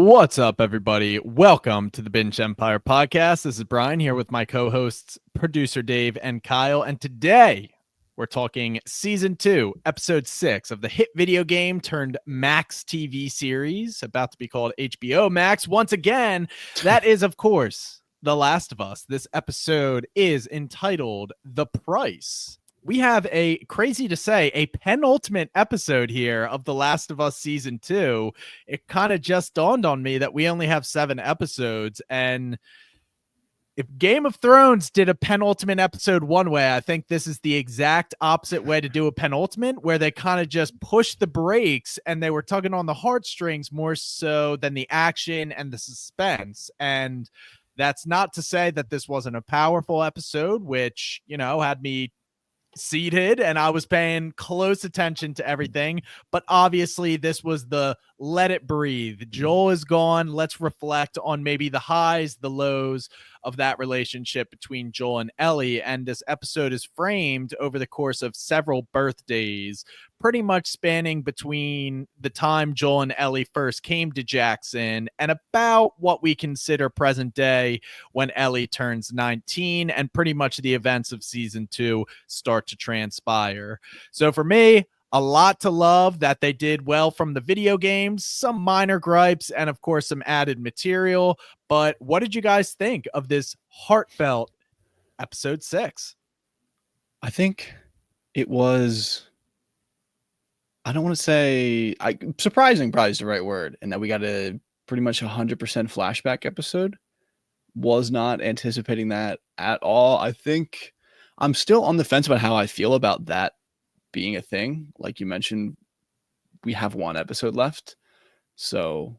What's up, everybody? Welcome to the Binge Empire podcast. This is Brian here with my co-hosts, producer Dave and Kyle. And today we're talking season 2, episode 6 of the hit video game turned Max TV series, about to be called HBO Max. Once again, that is, of course, The Last of Us. This episode is entitled The Price. We have a, crazy to say, a penultimate episode here of The Last of Us season 2. It kind of just dawned on me that we only have 7 episodes, and if Game of Thrones did a penultimate episode one way, I think this is the exact opposite way to do a penultimate, where they kind of just pushed the brakes and they were tugging on the heartstrings more so than the action and the suspense. And that's not to say that this wasn't a powerful episode, which, you know, had me seated and I was paying close attention to everything. But obviously this was the let it breathe. Joel is gone. Let's reflect on maybe the highs, the lows of that relationship between Joel and Ellie. And this episode is framed over the course of several birthdays, pretty much spanning between the time Joel and Ellie first came to Jackson and about what we consider present day when Ellie turns 19, and pretty much the events of season 2 start to transpire. So for me, a lot to love that they did well from the video games, some minor gripes, and of course some added material. But what did you guys think of this heartfelt episode 6? I think it was, I don't want to say, surprising probably is the right word, and that we got a pretty much 100% flashback episode. Was not anticipating that at all. I think I'm still on the fence about how I feel about that being a thing. Like you mentioned, we have 1 episode left. So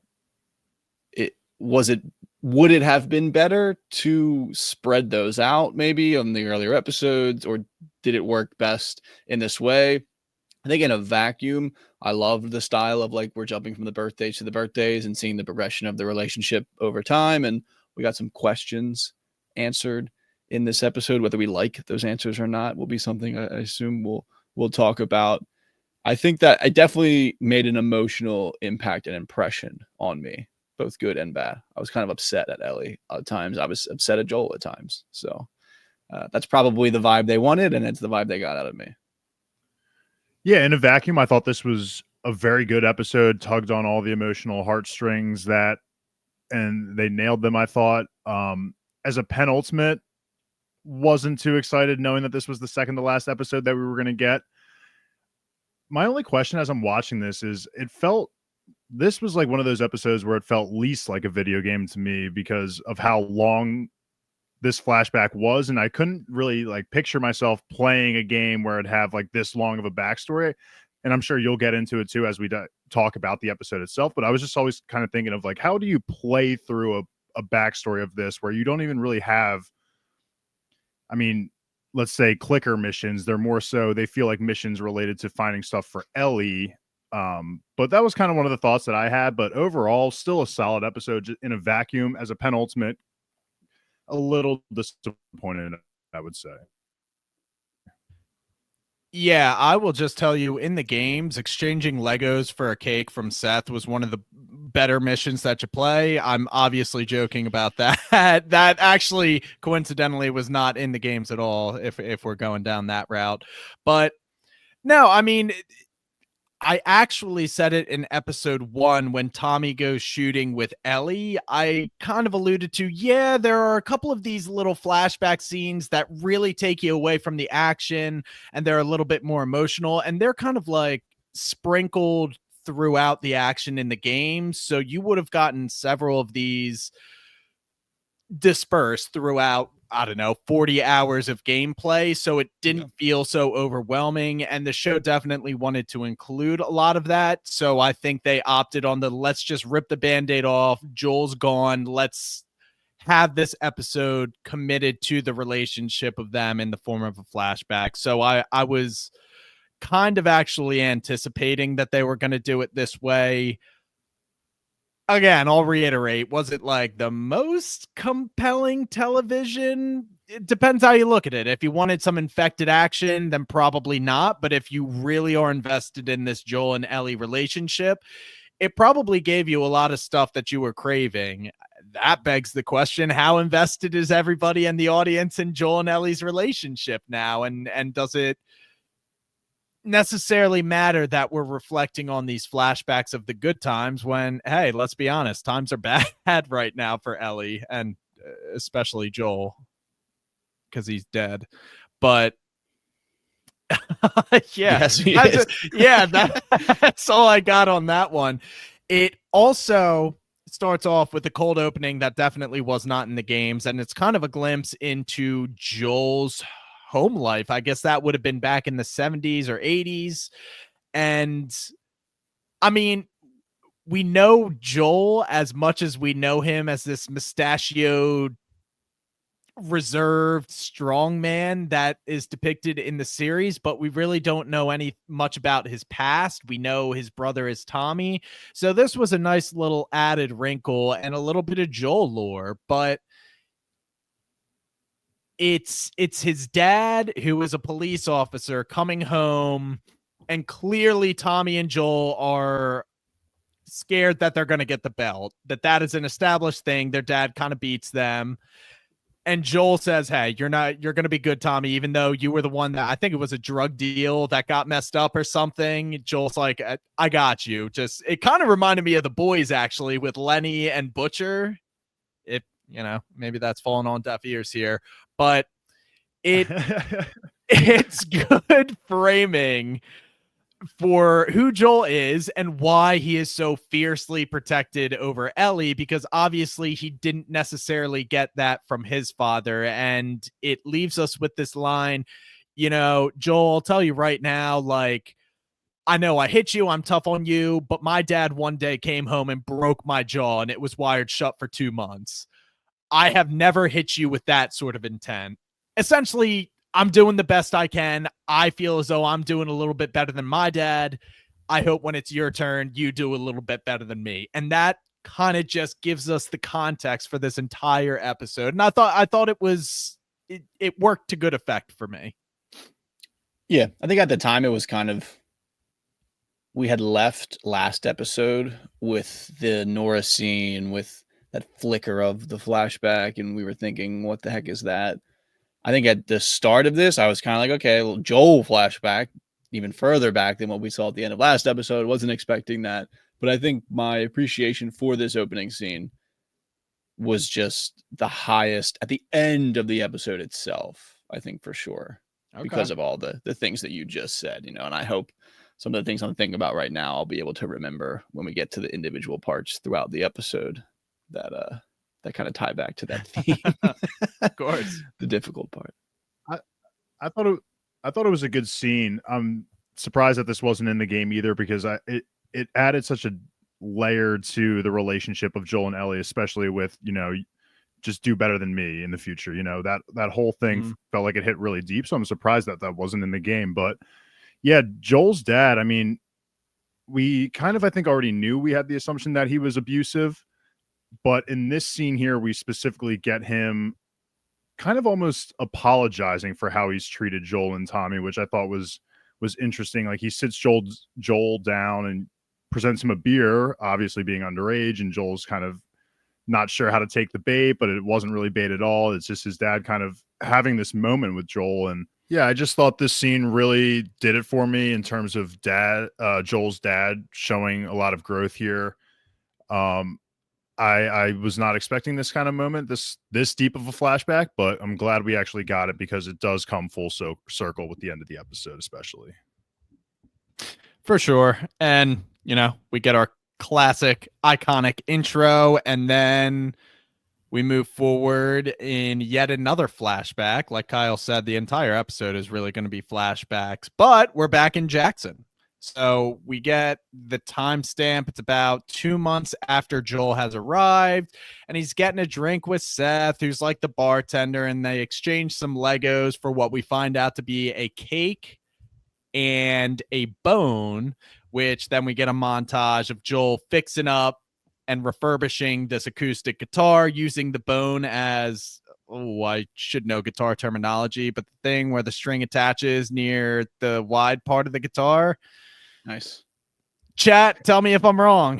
would it have been better to spread those out maybe on the earlier episodes, or did it work best in this way? I think in a vacuum, I loved the style of, like, we're jumping from the birthdays to the birthdays and seeing the progression of the relationship over time. And we got some questions answered in this episode. Whether we like those answers or not will be something I assume we'll talk about. I think that I definitely made an emotional impact and impression on me, both good and bad. I was kind of upset at Ellie at times. I was upset at Joel at times. So that's probably the vibe they wanted, and it's the vibe they got out of me. Yeah, in a vacuum, I thought this was a very good episode, tugged on all the emotional heartstrings and they nailed them, I thought. As a penultimate, wasn't too excited knowing that this was the second to last episode that we were going to get. My only question as I'm watching this is, this was like one of those episodes where it felt least like a video game to me because of how long this flashback was, and I couldn't really like picture myself playing a game where it'd have like this long of a backstory. And I'm sure you'll get into it too as we talk about the episode itself. But I was just always kind of thinking of, like, how do you play through a backstory of this where you don't even really have, I mean, let's say clicker missions. They're more so, they feel like missions related to finding stuff for Ellie. But that was kind of one of the thoughts that I had. But overall, still a solid episode in a vacuum. As a penultimate, a little disappointed, I would say. Yeah, I will just tell you, in the games, exchanging Legos for a cake from Seth was one of the better missions that you play. I'm obviously joking about that. That actually coincidentally was not in the games at all, if we're going down that route. But no, I mean, I actually said it in episode 1 when Tommy goes shooting with Ellie. I kind of alluded to, yeah, there are a couple of these little flashback scenes that really take you away from the action, and they're a little bit more emotional, and they're kind of like sprinkled throughout the action in the game. So you would have gotten several of these dispersed throughout, I don't know, 40 hours of gameplay. So it didn't feel so overwhelming. And the show definitely wanted to include a lot of that. So I think they opted on the, let's just rip the Band-Aid off. Joel's gone. Let's have this episode committed to the relationship of them in the form of a flashback. So I was kind of actually anticipating that they were going to do it this way. Again, I'll reiterate, was it like the most compelling television? It depends how you look at it. If you wanted some infected action, then probably not. But if you really are invested in this Joel and Ellie relationship, it probably gave you a lot of stuff that you were craving. That begs the question, how invested is everybody in the audience in Joel and Ellie's relationship now? And does it necessarily matter that we're reflecting on these flashbacks of the good times when, hey, let's be honest, times are bad right now for Ellie and especially Joel because he's dead. But yeah, Yes, he is. that's all I got on that one. It also starts off with a cold opening that definitely was not in the games, and it's kind of a glimpse into Joel's home life. I guess that would have been back in the 70s or 80s. And I mean, we know Joel as much as we know him as this mustachioed, reserved strong man that is depicted in the series, but we really don't know much about his past. We know his brother is Tommy, so this was a nice little added wrinkle and a little bit of Joel lore. But it's his dad, who is a police officer, coming home, and clearly Tommy and Joel are scared that they're going to get the belt, that is an established thing. Their dad kind of beats them. And Joel says, hey, you're going to be good, Tommy, even though you were the one that, I think it was a drug deal that got messed up or something. Joel's like, I got you. Just, it kind of reminded me of The Boys, actually, with Lenny and Butcher. If, maybe that's fallen on deaf ears here, but it's good framing for who Joel is and why he is so fiercely protected over Ellie, because obviously he didn't necessarily get that from his father. And it leaves us with this line, Joel, I'll tell you right now, like, I know I hit you, I'm tough on you, but my dad one day came home and broke my jaw and it was wired shut for 2 months. I have never hit you with that sort of intent. Essentially, I'm doing the best I can. I feel as though I'm doing a little bit better than my dad. I hope when it's your turn, you do a little bit better than me. And that kind of just gives us the context for this entire episode. And I thought it worked to good effect for me. Yeah, I think at the time it was kind of, we had left last episode with the Nora scene with that flicker of the flashback, and we were thinking, what the heck is that? I think at the start of this, I was kind of like, okay, well, Joel flashback, even further back than what we saw at the end of last episode. Wasn't expecting that. But I think my appreciation for this opening scene was just the highest at the end of the episode itself, I think, for sure. Okay. Because of all the things that you just said, and I hope some of the things I'm thinking about right now, I'll be able to remember when we get to the individual parts throughout the episode that kind of tie back to that theme. Of course. The difficult part. I thought it was a good scene. I'm surprised that this wasn't in the game either, because it added such a layer to the relationship of Joel and Ellie, especially with, just do better than me in the future. That whole thing felt like it hit really deep. So I'm surprised that wasn't in the game. But yeah, Joel's dad, I mean, we kind of, I think, already knew, we had the assumption that he was abusive. But in this scene here, we specifically get him kind of almost apologizing for how he's treated Joel and Tommy, which I thought was interesting. Like, he sits Joel down and presents him a beer, obviously being underage, and Joel's kind of not sure how to take the bait, but it wasn't really bait at all. It's just his dad kind of having this moment with Joel. And yeah, I just thought this scene really did it for me in terms of Joel's dad showing a lot of growth here. I was not expecting this kind of moment, this deep of a flashback, but I'm glad we actually got it, because it does come full circle with the end of the episode, especially. For sure. And, we get our classic iconic intro, and then we move forward in yet another flashback. Like Kyle said, the entire episode is really going to be flashbacks, but we're back in Jackson. So we get the timestamp. It's about 2 months after Joel has arrived, and he's getting a drink with Seth, who's like the bartender, and they exchange some Legos for what we find out to be a cake and a bone, which then we get a montage of Joel fixing up and refurbishing this acoustic guitar, using the bone as, I should know guitar terminology, but the thing where the string attaches near the wide part of the guitar. Nice. Chat, tell me if I'm wrong.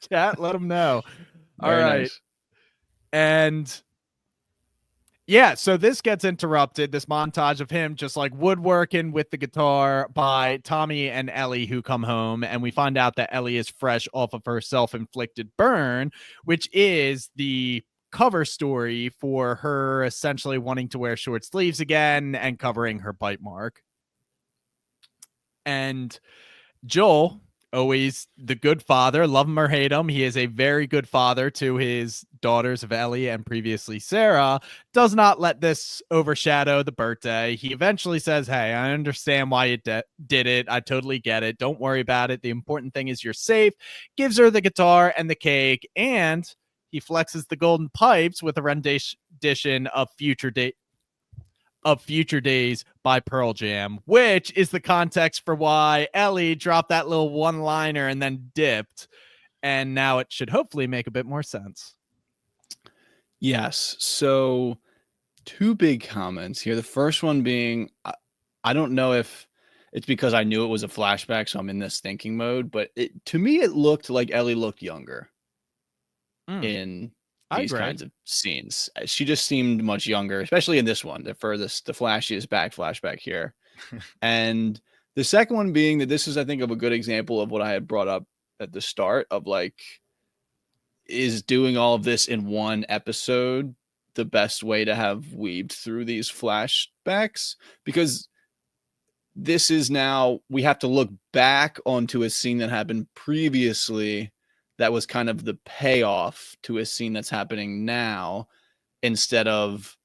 Chat, let them know. All Very right. nice. And yeah, so this gets interrupted, this montage of him just like woodworking with the guitar by Tommy and Ellie, who come home, and we find out that Ellie is fresh off of her self-inflicted burn, which is the cover story for her essentially wanting to wear short sleeves again and covering her bite mark. And Joel, always the good father, love him or hate him, he is a very good father to his daughters of Ellie and previously Sarah, does not let this overshadow the birthday. He eventually says, hey, I understand why you did it. I totally get it. Don't worry about it. The important thing is you're safe. Gives her the guitar and the cake, and he flexes the golden pipes with a rendition of Future Days by Pearl Jam, which is the context for why Ellie dropped that little one-liner and then dipped. And now it should hopefully make a bit more sense. Yes. So, two big comments here. The first one being, I don't know if it's because I knew it was a flashback, so I'm in this thinking mode, but to me, it looked like Ellie looked younger in these kinds of scenes. She just seemed much younger, especially in this one, the flashiest back flashback here. And the second one being that this is, I think, of a good example of what I had brought up at the start of like, is doing all of this in one episode the best way to have weaved through these flashbacks? Because this is now, we have to look back onto a scene that happened previously that was kind of the payoff to a scene that's happening now, instead of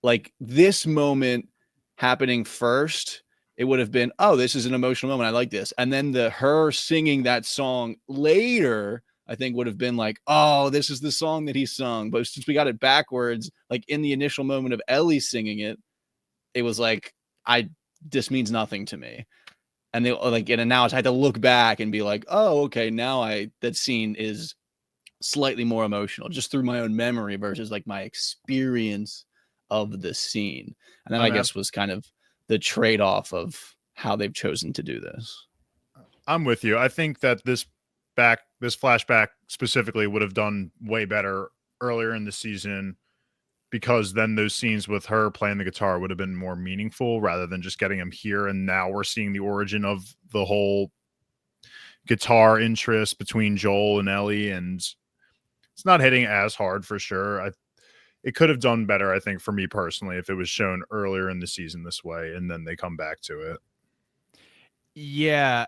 like this moment happening first. It would have been, oh, this is an emotional moment, I like this, and then her singing that song later, I think, would have been like, oh, this is the song that he sung. But since we got it backwards, like in the initial moment of Ellie singing it, it was like, this means nothing to me. And they like, and now I had to look back and be like, oh, okay, now that scene is slightly more emotional just through my own memory versus like my experience of the scene. And that, I guess, was kind of the trade-off of how they've chosen to do this. I'm with you. I think that this flashback specifically would have done way better earlier in the season, because then those scenes with her playing the guitar would have been more meaningful rather than just getting them here. And now we're seeing the origin of the whole guitar interest between Joel and Ellie, and it's not hitting as hard for sure. It could have done better, I think, for me personally, if it was shown earlier in the season this way and then they come back to it. Yeah,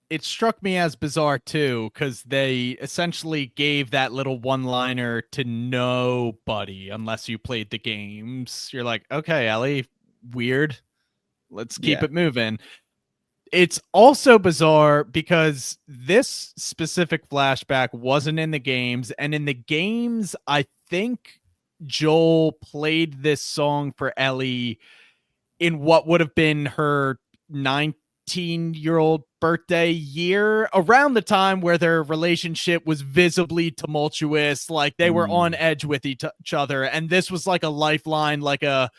it struck me as bizarre too, because they essentially gave that little one-liner to nobody unless you played the games. You're like, okay, Ellie, weird. Let's keep it moving. It's also bizarre because this specific flashback wasn't in the games, and in the games, I think Joel played this song for Ellie in what would have been her 19-year-old birthday year, around the time where their relationship was visibly tumultuous, like they were on edge with each other, and this was like a lifeline, like a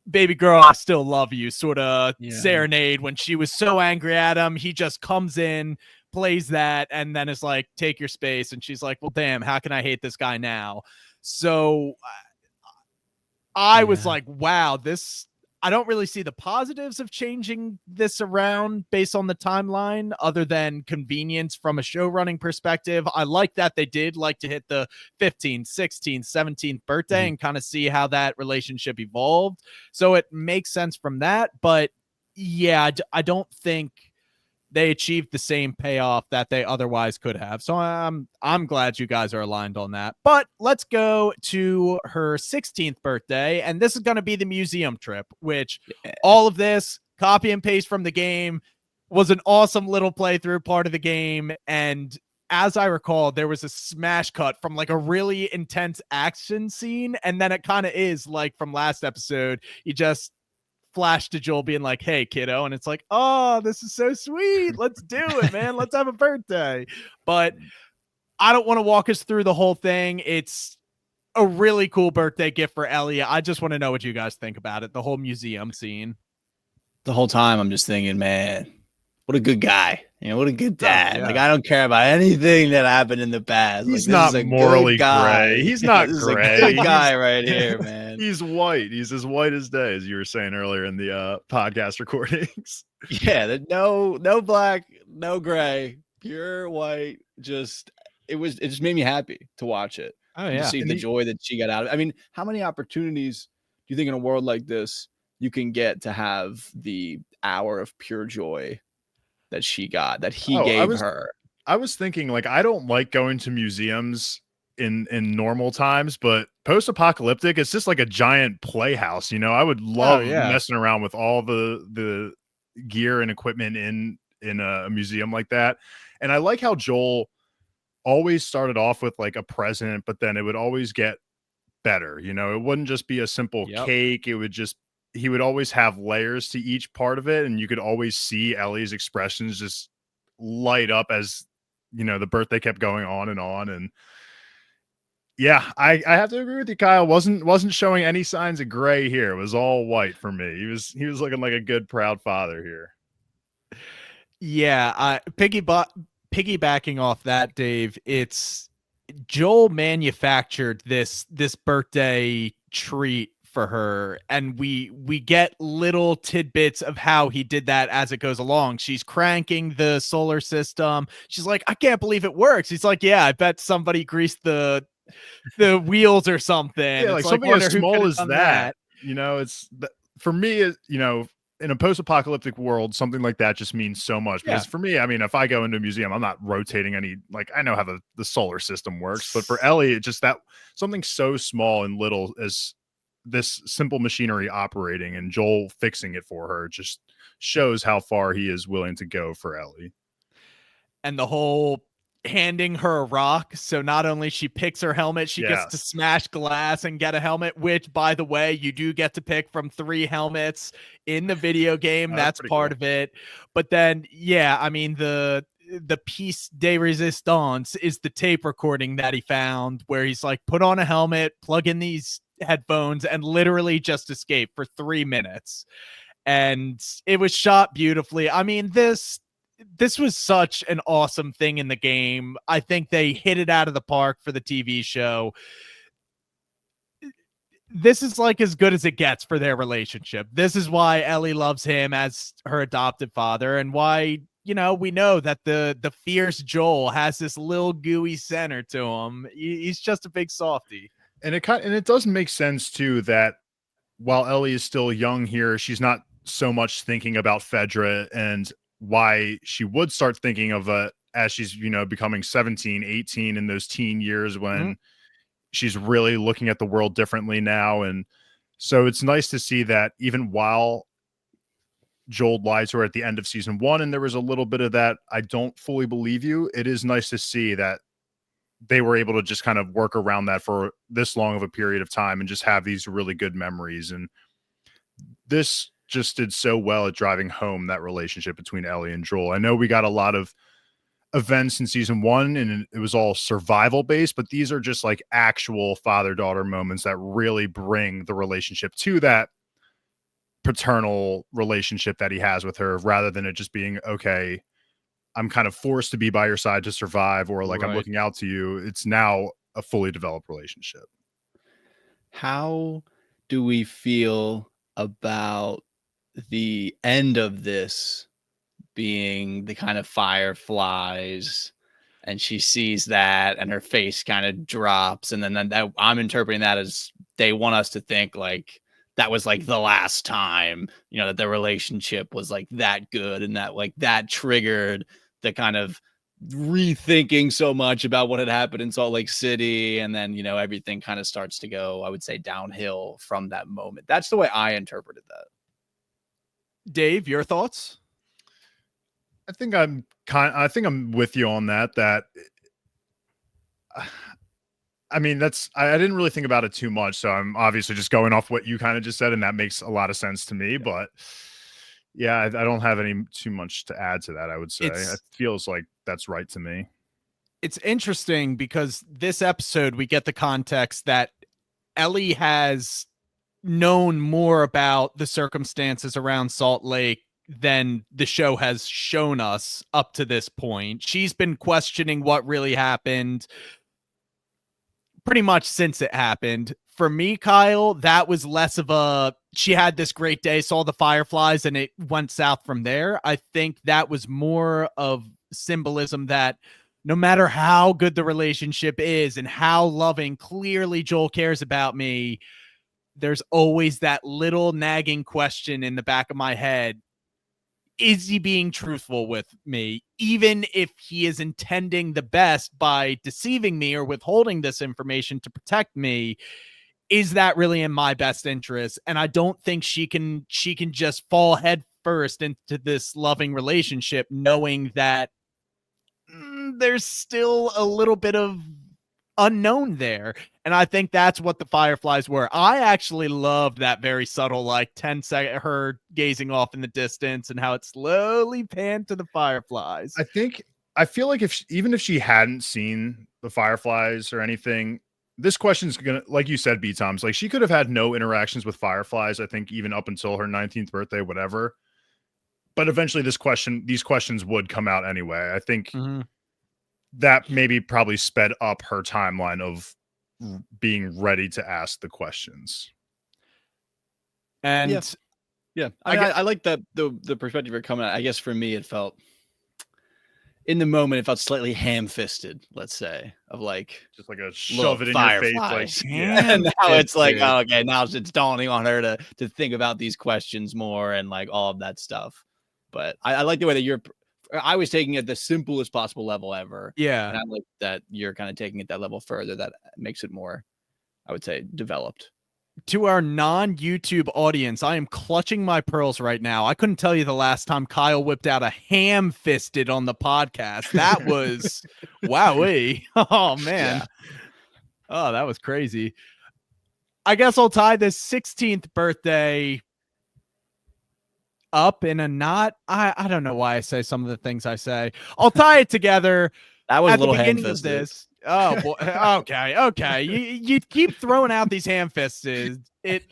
baby girl, I still love you sort of serenade. When she was so angry at him, he just comes in, plays that, and then is like, take your space. And she's like, well, damn, how can I hate this guy now? So I was like, wow, I don't really see the positives of changing this around based on the timeline, other than convenience from a show running perspective. I like that they did like to hit the 15th, 16th, 17th birthday and kind of see how that relationship evolved. So it makes sense from that. But yeah, I don't think they achieved the same payoff that they otherwise could have. So I'm glad you guys are aligned on that. But let's go to her 16th birthday, and this is going to be the museum trip, which all of this copy and paste from the game was an awesome little playthrough part of the game. And as I recall, there was a smash cut from like a really intense action scene, and then it kind of is like from last episode, you just flash to Joel being like, hey, kiddo. And it's like, oh, this is so sweet. Let's do it, man. Let's have a birthday. But I don't want to walk us through the whole thing. It's a really cool birthday gift for Ellie. I just want to know what you guys think about it, the whole museum scene. the whole time I'm just thinking, man, what a good guy. What a good dad. yeah. Like, I don't care about anything that happened in the past. He's Like, this is not a morally good guy. gray. He's This not is a gray. good guy right here, man. He's white. He's as white as day, as you were saying earlier in the podcast recordings. Yeah, no black, no gray, pure white. It just made me happy to watch it. Oh And to yeah. see the joy that she got out of it. I mean, how many opportunities do you think in a world like this you can get to have the hour of pure joy that she got, that he gave her? I was thinking, like, I don't like going to museums in normal times, but post-apocalyptic, it's just like a giant playhouse. I would love yeah. messing around with all the gear and equipment in a museum like that. And I like how Joel always started off with like a present, but then it would always get better. It wouldn't just be a simple Yep. cake. He would always have layers to each part of it, and you could always see Ellie's expressions just light up as the birthday kept going on. And yeah, I have to agree with you, Kyle. Wasn't showing any signs of gray here. It was all white for me. He was looking like a good, proud father here. Yeah, piggybacking off that, Dave, it's Joel manufactured this birthday treat for her, and we get little tidbits of how he did that as it goes along. She's cranking the solar system. She's like, I can't believe it works. He's like, yeah, I bet somebody greased the wheels or something. Yeah, It's like something wonder as who small could've as done that. It's for me, in a post-apocalyptic world, something like that just means so much. Because for me, I mean, if I go into a museum, I'm not rotating any, like, I know how the solar system works, but for Ellie, it's just that something so small and little as this simple machinery operating and Joel fixing it for her just shows how far he is willing to go for Ellie. And the whole handing her a rock, so not only she picks her helmet, she gets to smash glass and get a helmet, which, by the way, you do get to pick from 3 helmets in the video game. That's part of it. But then, yeah, I mean, the piece de resistance is the tape recording that he found, where he's like, put on a helmet, plug in these headphones, and literally just escape for 3 minutes. And it was shot beautifully. I mean, this was such an awesome thing in the game. I think they hit it out of the park for the TV show. This is like as good as it gets for their relationship. This is why Ellie loves him as her adopted father, and why, we know that the fierce Joel has this little gooey center to him. He's just a big softie. And it does make sense too that while Ellie is still young here, she's not so much thinking about Fedra, and why she would start thinking of it as she's, becoming 17, 18 in those teen years when she's really looking at the world differently now. And so it's nice to see that even while Joel lied to her at the end of season 1, and there was a little bit of that, I don't fully believe you, it is nice to see that they were able to just kind of work around that for this long of a period of time and just have these really good memories. And this just did so well at driving home that relationship between Ellie and Joel. I know we got a lot of events in season 1 and it was all survival based, but these are just like actual father-daughter moments that really bring the relationship to that paternal relationship that he has with her, rather than it just being, okay, I'm kind of forced to be by your side to survive, or like, I'm looking out to you. It's now a fully developed relationship. How do we feel about the end of this being the kind of fireflies, and she sees that and her face kind of drops, and then that I'm interpreting that as they want us to think like that was like the last time, that the relationship was like that good, and that like that triggered the kind of rethinking so much about what had happened in Salt Lake City, and then everything kind of starts to go, I would say, downhill from that moment. That's the way I interpreted that. Dave, your thoughts? I think I'm with you on that. I mean, I didn't really think about it too much, so I'm obviously just going off what you kind of just said, and that makes a lot of sense to me. But yeah, I don't have too much to add to that. I would say it feels like that's right to me. It's interesting because this episode we get the context that Ellie has known more about the circumstances around Salt Lake than the show has shown us up to this point. She's been questioning what really happened pretty much since it happened. For me, Kyle, that was less of a she had this great day, saw the fireflies, and it went south from there. I think that was more of symbolism that no matter how good the relationship is and how loving, clearly Joel cares about me, there's always that little nagging question in the back of my head. Is he being truthful with me, even if he is intending the best by deceiving me or withholding this information to protect me? Is that really in my best interest? And I don't think she can just fall head first into this loving relationship knowing that there's still a little bit of unknown there. And I think that's what the fireflies were. I actually loved that very subtle, like 10-second, her gazing off in the distance and how it slowly panned to the fireflies. I feel like even if she hadn't seen the fireflies or anything, this question's gonna, like you said, B-Toms, like she could have had no interactions with fireflies, I think, even up until her 19th birthday, whatever. But eventually these questions would come out anyway. I think that maybe probably sped up her timeline of being ready to ask the questions. And yeah. I like that the perspective you're coming at. I guess for me, it felt in the moment, it felt slightly ham-fisted, let's say, of like just like a shove it in your face, like and now it's like, oh, okay, now it's dawning on her to think about these questions more and like all of that stuff. But I like the way that I was taking it the simplest possible level ever. Yeah. And I like that you're kind of taking it that level further. That makes it more, I would say, developed. To our non-YouTube audience, I am clutching my pearls right now. I couldn't tell you the last time Kyle whipped out a ham-fisted on the podcast. That was wowee. Oh, man. Yeah. Oh, that was crazy. I guess I'll tie this 16th birthday up in a knot. I don't know why I say some of the things I say. I'll tie it together. That was at a little the beginning of this. Oh boy. Okay. You keep throwing out these ham fists. It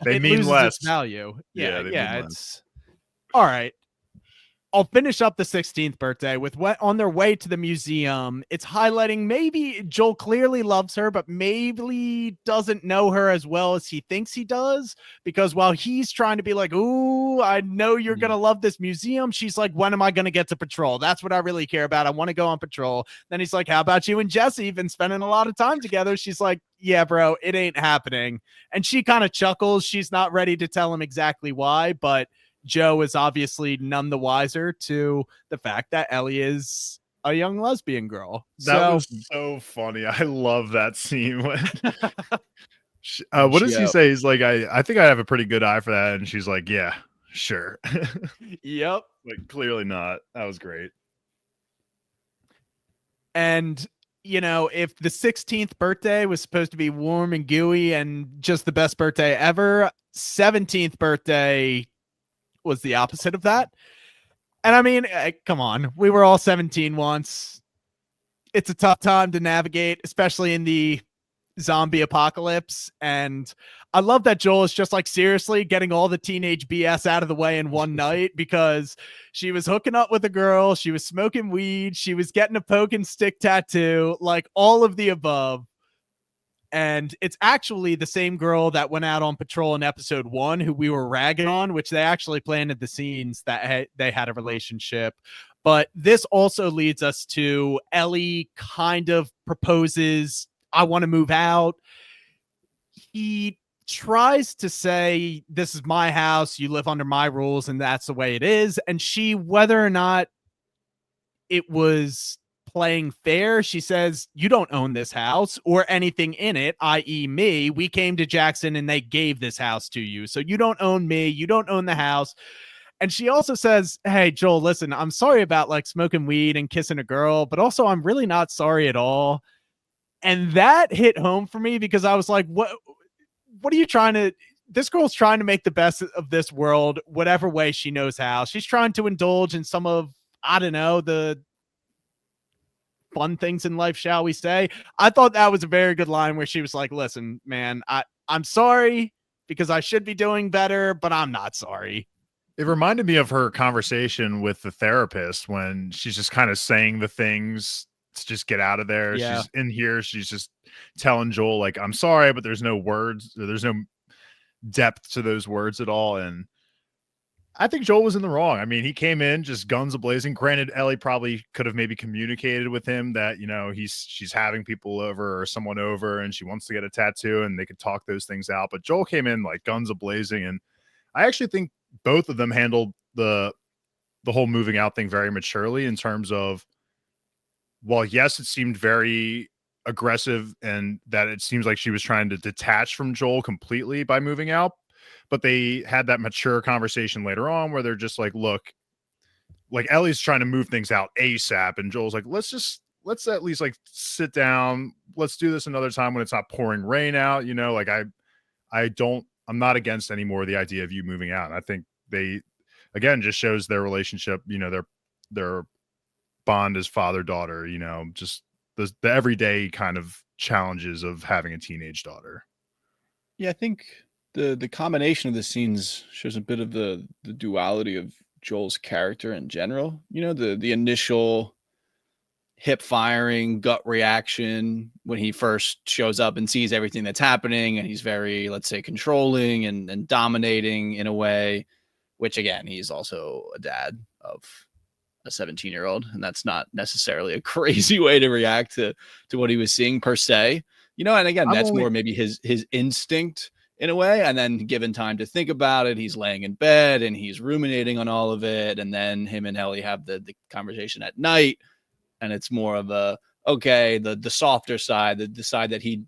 mean loses less. Its value. Yeah. It's all right. I'll finish up the 16th birthday with on their way to the museum. It's highlighting maybe Joel clearly loves her, but maybe doesn't know her as well as he thinks he does. Because while he's trying to be like, ooh, I know you're going to love this museum, she's like, when am I going to get to patrol? That's what I really care about. I want to go on patrol. Then he's like, how about you and Jesse? Been spending a lot of time together. She's like, yeah, bro, it ain't happening. And she kind of chuckles. She's not ready to tell him exactly why, but Joe is obviously none the wiser to the fact that Ellie is a young lesbian girl. That was so funny. I love that scene. What does he say? He's like, I think I have a pretty good eye for that. And she's like, yeah, sure. Yep. Like, clearly not. That was great. And, you know, if the 16th birthday was supposed to be warm and gooey and just the best birthday ever, 17th birthday was the opposite of that. And I mean, come on, we were all 17 once. It's a tough time to navigate, especially in the zombie apocalypse. And I love that Joel is just like seriously getting all the teenage BS out of the way in one night, because she was hooking up with a girl, she was smoking weed, she was getting a poke and stick tattoo, like all of the above. And it's actually the same girl that went out on patrol in episode 1 who we were ragging on, which they actually planted the scenes that they had a relationship. But this also leads us to Ellie kind of proposes, I want to move out. He tries to say, this is my house, you live under my rules, and that's the way it is. And she, whether or not it was playing fair, she says, you don't own this house or anything in it, i.e. me. We came to Jackson and they gave this house to you. So you don't own me. You don't own the house. And she also says, hey, Joel, listen, I'm sorry about like smoking weed and kissing a girl, but also I'm really not sorry at all. And that hit home for me because I was like, what are you trying to, this girl's trying to make the best of this world, whatever way she knows how. She's trying to indulge in some of, I don't know, the fun things in life, shall we say. I thought that was a very good line where she was like, listen, man, I'm sorry because I should be doing better, but I'm not sorry. It reminded me of her conversation with the therapist when she's just kind of saying the things to just get out of there. Yeah. She's in here. She's just telling Joel, like, I'm sorry, but there's no words. There's no depth to those words at all. And I think Joel was in the wrong. I mean, he came in just guns a-blazing. Granted, Ellie probably could have maybe communicated with him that, she's having people over or someone over and she wants to get a tattoo and they could talk those things out. But Joel came in like guns a-blazing. And I actually think both of them handled the whole moving out thing very maturely in terms of, well, yes, it seemed very aggressive and that it seems like she was trying to detach from Joel completely by moving out. But they had that mature conversation later on where they're just like, look, like Ellie's trying to move things out ASAP. And Joel's like, let's at least like sit down. Let's do this another time when it's not pouring rain out. Like I'm not against anymore the idea of you moving out. And I think they, again, just shows their relationship, their bond as father-daughter, just the everyday kind of challenges of having a teenage daughter. Yeah, I think the combination of the scenes shows a bit of the duality of Joel's character in general. The initial hip firing gut reaction when he first shows up and sees everything that's happening, and he's very, let's say, controlling and dominating in a way, which again, he's also a dad of a 17-year-old, and that's not necessarily a crazy way to react to what he was seeing per se. And again, that's more maybe his instinct in a way. And then given time to think about it, he's laying in bed and he's ruminating on all of it. And then him and Ellie have the conversation at night, and it's more of the softer side, the side that he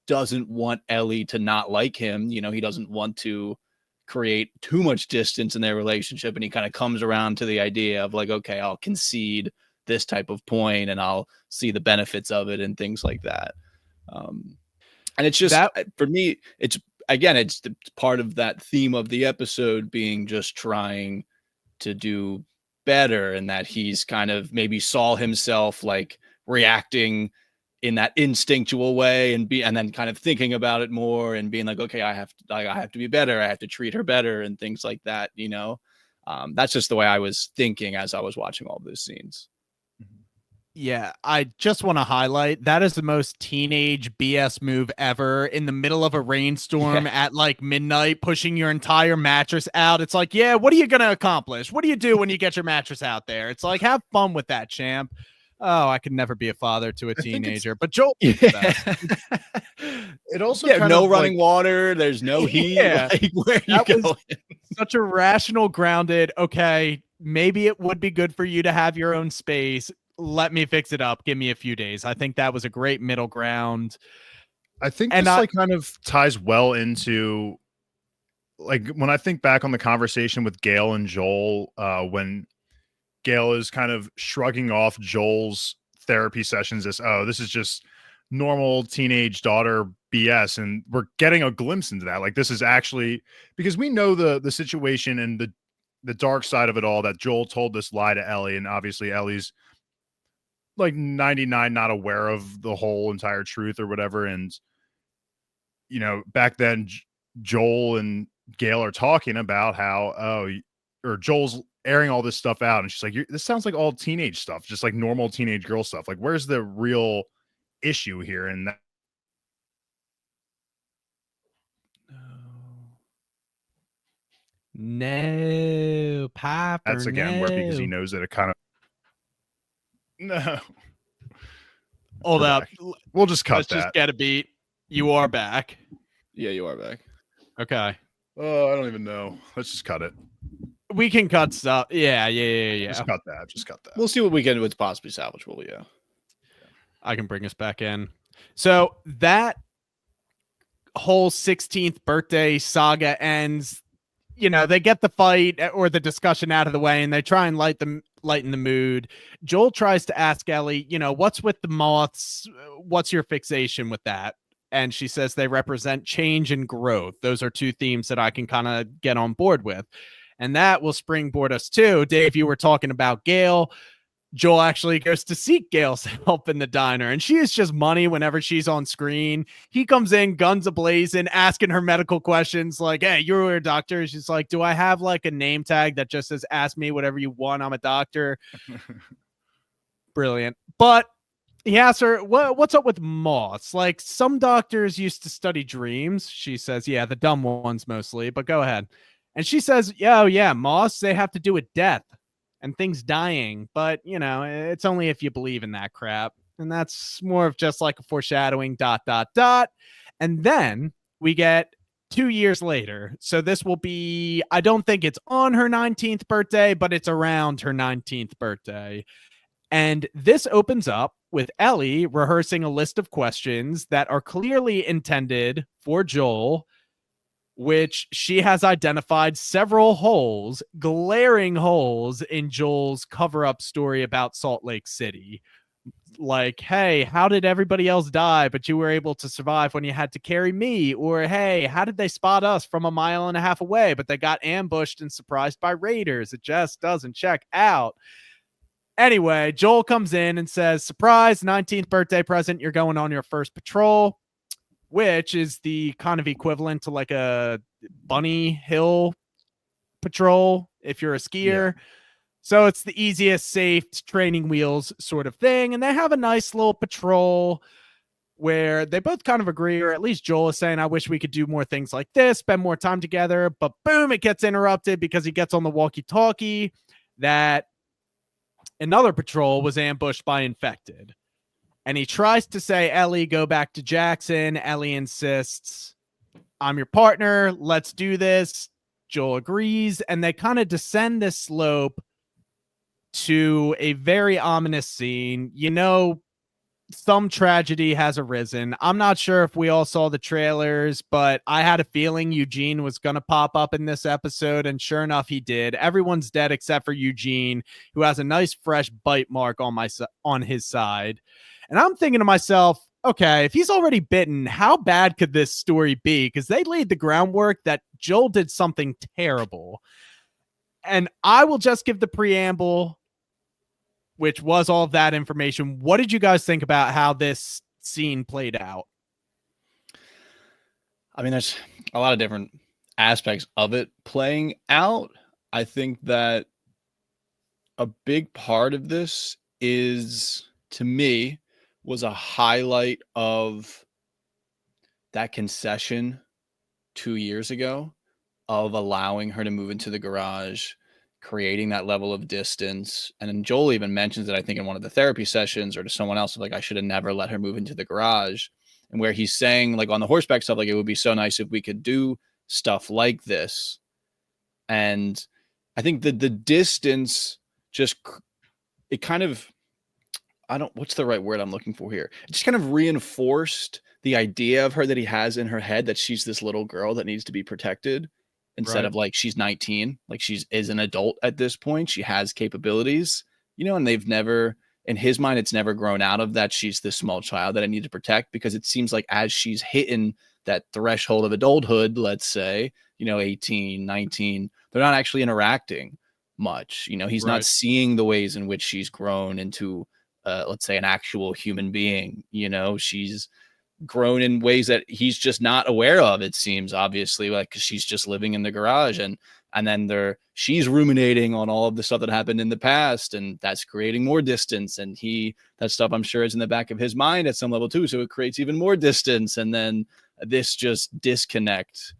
doesn't want Ellie to not like him. He doesn't want to create too much distance in their relationship. And he kind of comes around to the idea of like, okay, I'll concede this type of point and I'll see the benefits of it and things like that. And it's just that, for me, it's part of that theme of the episode being just trying to do better, and that he's kind of maybe saw himself like reacting in that instinctual way and then kind of thinking about it more and being like, okay, I have to be better. I have to treat her better and things like that. That's just the way I was thinking as I was watching all those scenes. Yeah, I just want to highlight that is the most teenage BS move ever, in the middle of a rainstorm at like midnight, pushing your entire mattress out. It's like, yeah, what are you going to accomplish? What do you do when you get your mattress out there? It's like, have fun with that, champ. Oh, I could never be a father to a teenager, but Joel. It also no running water. There's no heat. Yeah, like, where you going? Such a rational, grounded. Okay, maybe it would be good for you to have your own space. Let me fix it up. Give me a few days. I think that was a great middle ground. I think this kind of ties well into, like, when I think back on the conversation with Gail and Joel, when Gail is kind of shrugging off Joel's therapy sessions as, oh, this is just normal teenage daughter BS. And we're getting a glimpse into that. Like, this is actually, because we know the situation and the dark side of it all, that Joel told this lie to Ellie. And obviously Ellie's like 99 not aware of the whole entire truth or whatever. And, back then Joel and Gail are talking about how, or Joel's airing all this stuff out. And she's like, this sounds like all teenage stuff, just like normal teenage girl stuff. Like, where's the real issue here? And that. No, Piper. That's again where, because he knows that it kind of. No. Hold up. We'll just cut Let's just get a beat. You are back. Yeah, you are back. Okay. Oh, I don't even know. Let's just cut it. We can cut stuff. Yeah. Just cut that. We'll see what we can with possibly salvageable. Yeah. I can bring us back in. So that whole 16th birthday saga ends. They get the fight or the discussion out of the way, and they try and lighten the mood. Joel tries to ask Ellie, what's with the moths? What's your fixation with that? And she says they represent change and growth. Those are two themes that I can kind of get on board with. And that will springboard us to, Dave, you were talking about Gail. Joel actually goes to seek Gail's help in the diner, and she is just money whenever she's on screen. He comes in, guns a-blazing, asking her medical questions like, hey, you're a doctor. She's like, do I have like a name tag that just says, ask me whatever you want, I'm a doctor? Brilliant. But he asks her, what's up with moths? Like, some doctors used to study dreams. She says, yeah, the dumb ones mostly, but go ahead. And she says, yeah, moths, they have to do with death and things dying. But, you know, it's only if you believe in that crap. And that's more of just like a foreshadowing, ... And then we get 2 years later. So this will be, I don't think it's on her 19th birthday, but it's around her 19th birthday. And this opens up with Ellie rehearsing a list of questions that are clearly intended for Joel, which she has identified several holes, glaring holes in Joel's cover-up story about Salt Lake City. Like, hey, how did everybody else die, but you were able to survive when you had to carry me? Or, hey, how did they spot us from a mile and a half away, but they got ambushed and surprised by raiders? It just doesn't check out. Anyway, Joel comes in and says, surprise, 19th birthday present. You're going on your first patrol, which is the kind of equivalent to like a bunny hill patrol if you're a skier. Yeah. So it's the easiest, safe training wheels sort of thing. And they have a nice little patrol where they both kind of agree, or at least Joel is saying, I wish we could do more things like this, spend more time together. But boom, it gets interrupted because he gets on the walkie-talkie that another patrol was ambushed by infected. And he tries to say, Ellie, go back to Jackson. Ellie insists, I'm your partner. Let's do this. Joel agrees. And they kind of descend this slope to a very ominous scene. You know, some tragedy has arisen. I'm not sure if we all saw the trailers, but I had a feeling Eugene was going to pop up in this episode, and sure enough, he did. Everyone's dead except for Eugene, who has a nice fresh bite mark on his side. And I'm thinking to myself, okay, if he's already bitten, how bad could this story be? Because they laid the groundwork that Joel did something terrible. And I will just give the preamble, which was all of that information. What did you guys think about how this scene played out? I mean, there's a lot of different aspects of it playing out. I think that a big part of this is, to me, was a highlight of that concession 2 years ago of allowing her to move into the garage, creating that level of distance. And then Joel even mentions it, I think, in one of the therapy sessions or to someone else, like, I should have never let her move into the garage. And where he's saying, like, on the horseback stuff, like, it would be so nice if we could do stuff like this. And I think the distance just, it kind of, what's the right word I'm looking for here? It just kind of reinforced the idea of her that he has in her head, that she's this little girl that needs to be protected, instead of like, she's 19, like is an adult at this point. She has capabilities, you know, and they've never, in his mind, it's never grown out of that. She's this small child that I need to protect, because it seems like as she's hitting that threshold of adulthood, let's say, you know, 18, 19, they're not actually interacting much. You know, he's not seeing the ways in which she's grown into, let's say, an actual human being. You know, she's grown in ways that he's just not aware of, it seems, obviously, like, because she's just living in the garage, and then she's ruminating on all of the stuff that happened in the past, and that's creating more distance. And that stuff, I'm sure, is in the back of his mind at some level too, so it creates even more distance. And then this just disconnect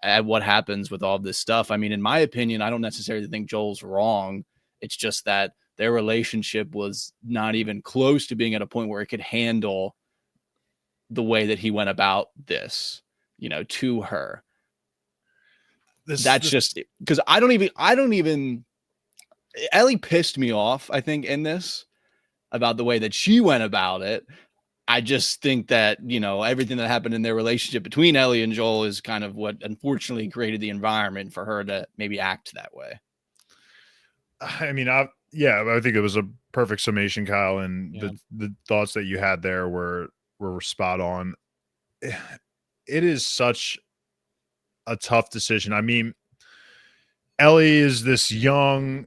at what happens with all of this stuff. I mean, in my opinion, I don't necessarily think Joel's wrong. It's just that their relationship was not even close to being at a point where it could handle the way that he went about this, you know, to her. That's just because I don't even Ellie pissed me off, I think, in this, about the way that she went about it. I just think that, you know, everything that happened in their relationship between Ellie and Joel is kind of what unfortunately created the environment for her to maybe act that way. I mean, I think it was a perfect summation, Kyle, and the thoughts that you had there were spot on. It is such a tough decision. I mean, Ellie is this young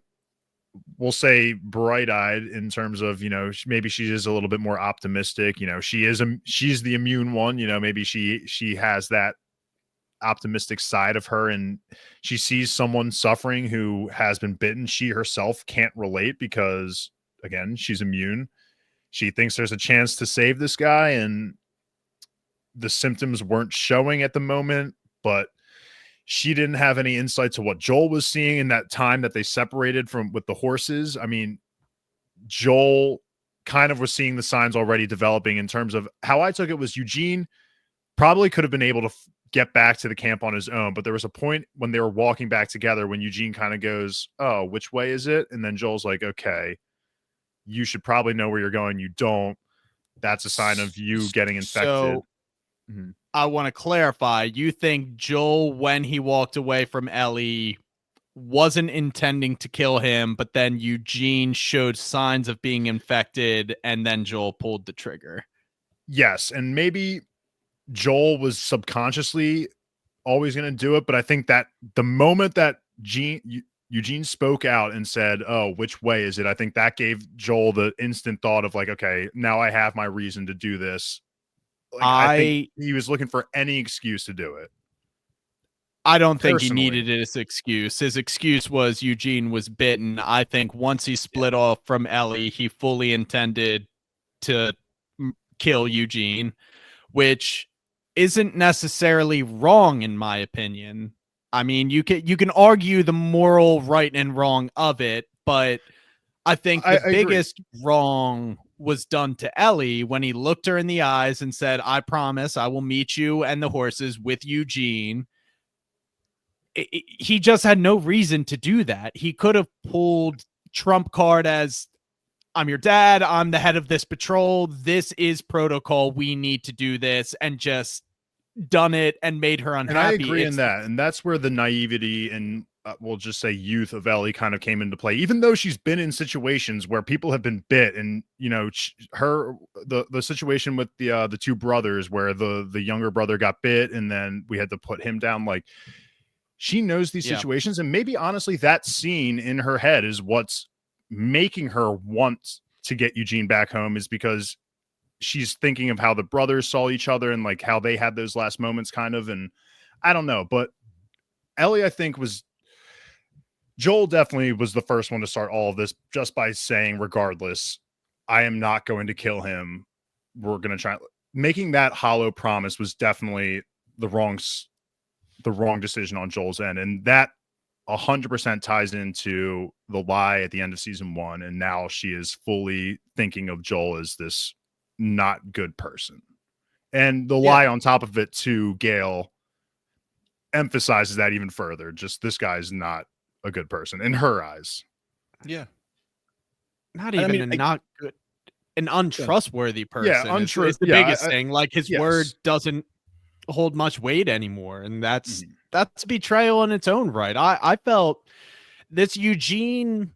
we'll say bright-eyed in terms of, maybe she is a little bit more optimistic. She's the immune one. Maybe she has that optimistic side of her, and she sees someone suffering who has been bitten. She herself can't relate because, again, she's immune. She thinks there's a chance to save this guy, and the symptoms weren't showing at the moment, but she didn't have any insight to what Joel was seeing in that time that they separated with the horses. I mean, Joel kind of was seeing the signs already developing. In terms of how I took it, was Eugene probably could have been able to get back to the camp on his own, but there was a point when they were walking back together when Eugene kind of goes, "Oh, which way is it?" And then Joel's like, "Okay, you should probably know where you're going. You don't. That's a sign of you getting infected." So I want to clarify. You think Joel, when he walked away from Ellie, wasn't intending to kill him, but then Eugene showed signs of being infected, and then Joel pulled the trigger? Yes, and maybe Joel was subconsciously always going to do it, but I think that the moment that Eugene spoke out and said, "Oh, which way is it?" I think that gave Joel the instant thought of like, okay, now I have my reason to do this. Like, I think he was looking for any excuse to do it. I don't think he needed his excuse. His excuse was Eugene was bitten. I think once he split off from Ellie, he fully intended to kill Eugene, which isn't necessarily wrong in my opinion. I mean, you can argue the moral right and wrong of it, but I think the biggest wrong was done to Ellie when he looked her in the eyes and said, "I promise I will meet you and the horses with Eugene." He just had no reason to do that. He could have pulled trump card as, "I'm your dad. I'm the head of this patrol. This is protocol. We need to do this," and just done it and made her unhappy. And I agree in that. And that's where the naivety and we'll just say youth of Ellie kind of came into play, even though she's been in situations where people have been bit. And, the situation with the two brothers where the younger brother got bit and then we had to put him down. Like, she knows these situations, and maybe honestly that scene in her head is what's making her want to get Eugene back home, is because she's thinking of how the brothers saw each other and like how they had those last moments kind of. And I don't know, but Ellie, I think Joel definitely was the first one to start all of this just by saying, regardless, I am not going to kill him. We're going to try. Making that hollow promise was definitely the wrong decision on Joel's end. And that 100% ties into the lie at the end of season 1. And now she is fully thinking of Joel as this not good person. And the lie on top of it to Gale emphasizes that even further. Just, this guy's not a good person in her eyes. Yeah. Not even not good, an untrustworthy person. Yeah, it's the biggest thing. Like, his word doesn't hold much weight anymore. And that's betrayal in its own right. I felt this Eugene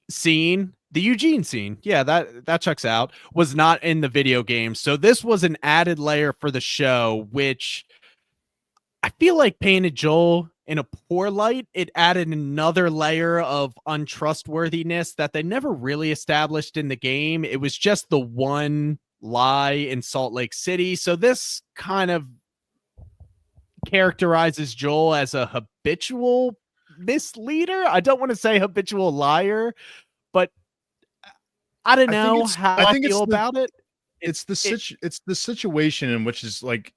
scene, the Eugene scene, that checks out, was not in the video game. So this was an added layer for the show, which I feel like painted Joel in a poor light. It added another layer of untrustworthiness that they never really established in the game. It was just the one lie in Salt Lake City. So this kind of characterizes Joel as a habitual misleader. I don't want to say habitual liar, but I don't know how I feel about it. It's the situation in which is like,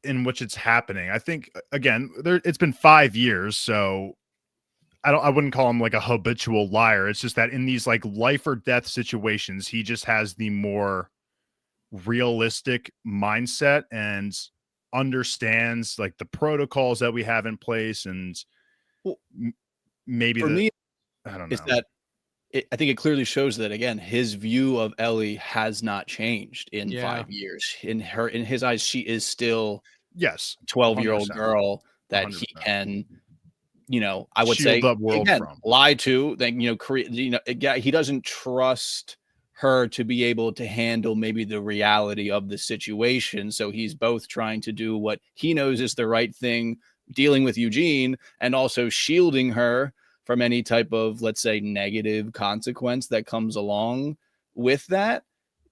in which it's happening. I think, again, it's been 5 years, so I wouldn't call him like a habitual liar. It's just that in these like life or death situations, he just has the more realistic mindset and understands like the protocols that we have in place. And maybe for me, I don't know. Is that I think it clearly shows that, again, his view of Ellie has not changed in 5 years. In his eyes, she is still 12-year-old girl that 100%. He can, I would say, again, lie to, then, create, he doesn't trust her to be able to handle maybe the reality of the situation. So he's both trying to do what he knows is the right thing, dealing with Eugene, and also shielding her from any type of, let's say, negative consequence that comes along with that,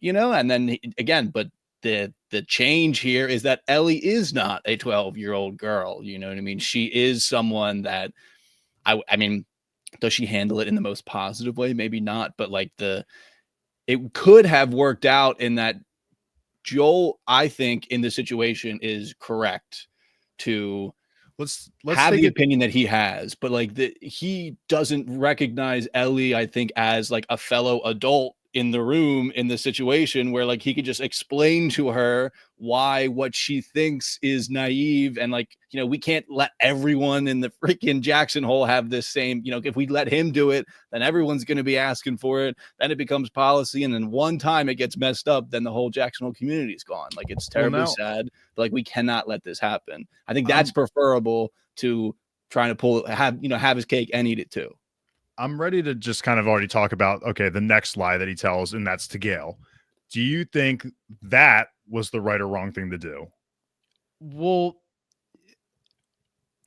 and then again, but the change here is that Ellie is not a 12-year-old girl. You know what I mean? She is someone that I mean, does she handle it in the most positive way? Maybe not, but like it could have worked out in that Joel, I think, in this situation is correct to let's have take the it. opinion that he has, but like he doesn't recognize Ellie, I think, as like a fellow adult in the room in the situation where like he could just explain to her why what she thinks is naive. And like, we can't let everyone in the freaking Jackson Hole have this same, if we let him do it, then everyone's going to be asking for it. Then it becomes policy. And then one time it gets messed up, then the whole Jackson Hole community is gone. Like, it's terribly sad. But like, we cannot let this happen. I think that's preferable to trying to have his cake and eat it too. I'm ready to just kind of already talk about, okay, the next lie that he tells, and that's to Gail. Do you think that was the right or wrong thing to do? Well,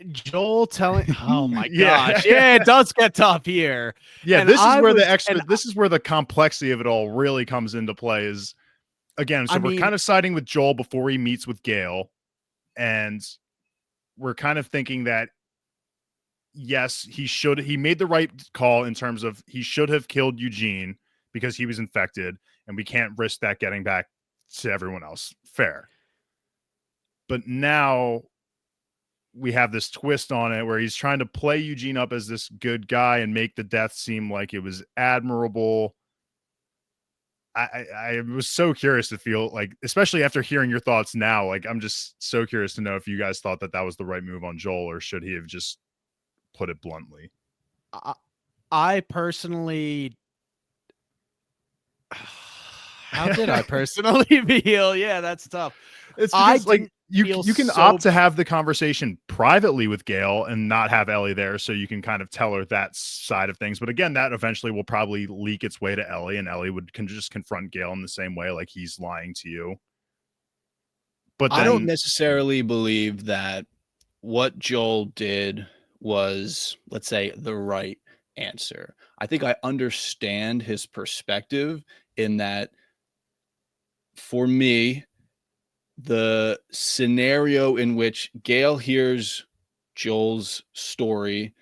Joel telling, oh my gosh, yeah, it does get tough here. Yeah, and this is where this is where the complexity of it all really comes into play. Is again, so we're kind of siding with Joel before he meets with Gail, and we're kind of thinking that yes, he made the right call in terms of he should have killed Eugene because he was infected, and we can't risk that getting back to everyone else. Fair. But now we have this twist on it where he's trying to play Eugene up as this good guy and make the death seem like it was admirable. I was so curious to feel like, especially after hearing your thoughts now, like I'm just so curious to know if you guys thought that was the right move on Joel, or should he have just put it bluntly? I personally, how did I personally feel? Yeah, that's tough. It's because like you can opt to have the conversation privately with Gail and not have Ellie there, so you can kind of tell her that side of things. But again, that eventually will probably leak its way to Ellie, and Ellie can just confront Gail in the same way, like he's lying to you. But I don't necessarily believe that what Joel did was, let's say, the right answer. I think I understand his perspective in that, for me, the scenario in which Gail hears Joel's story,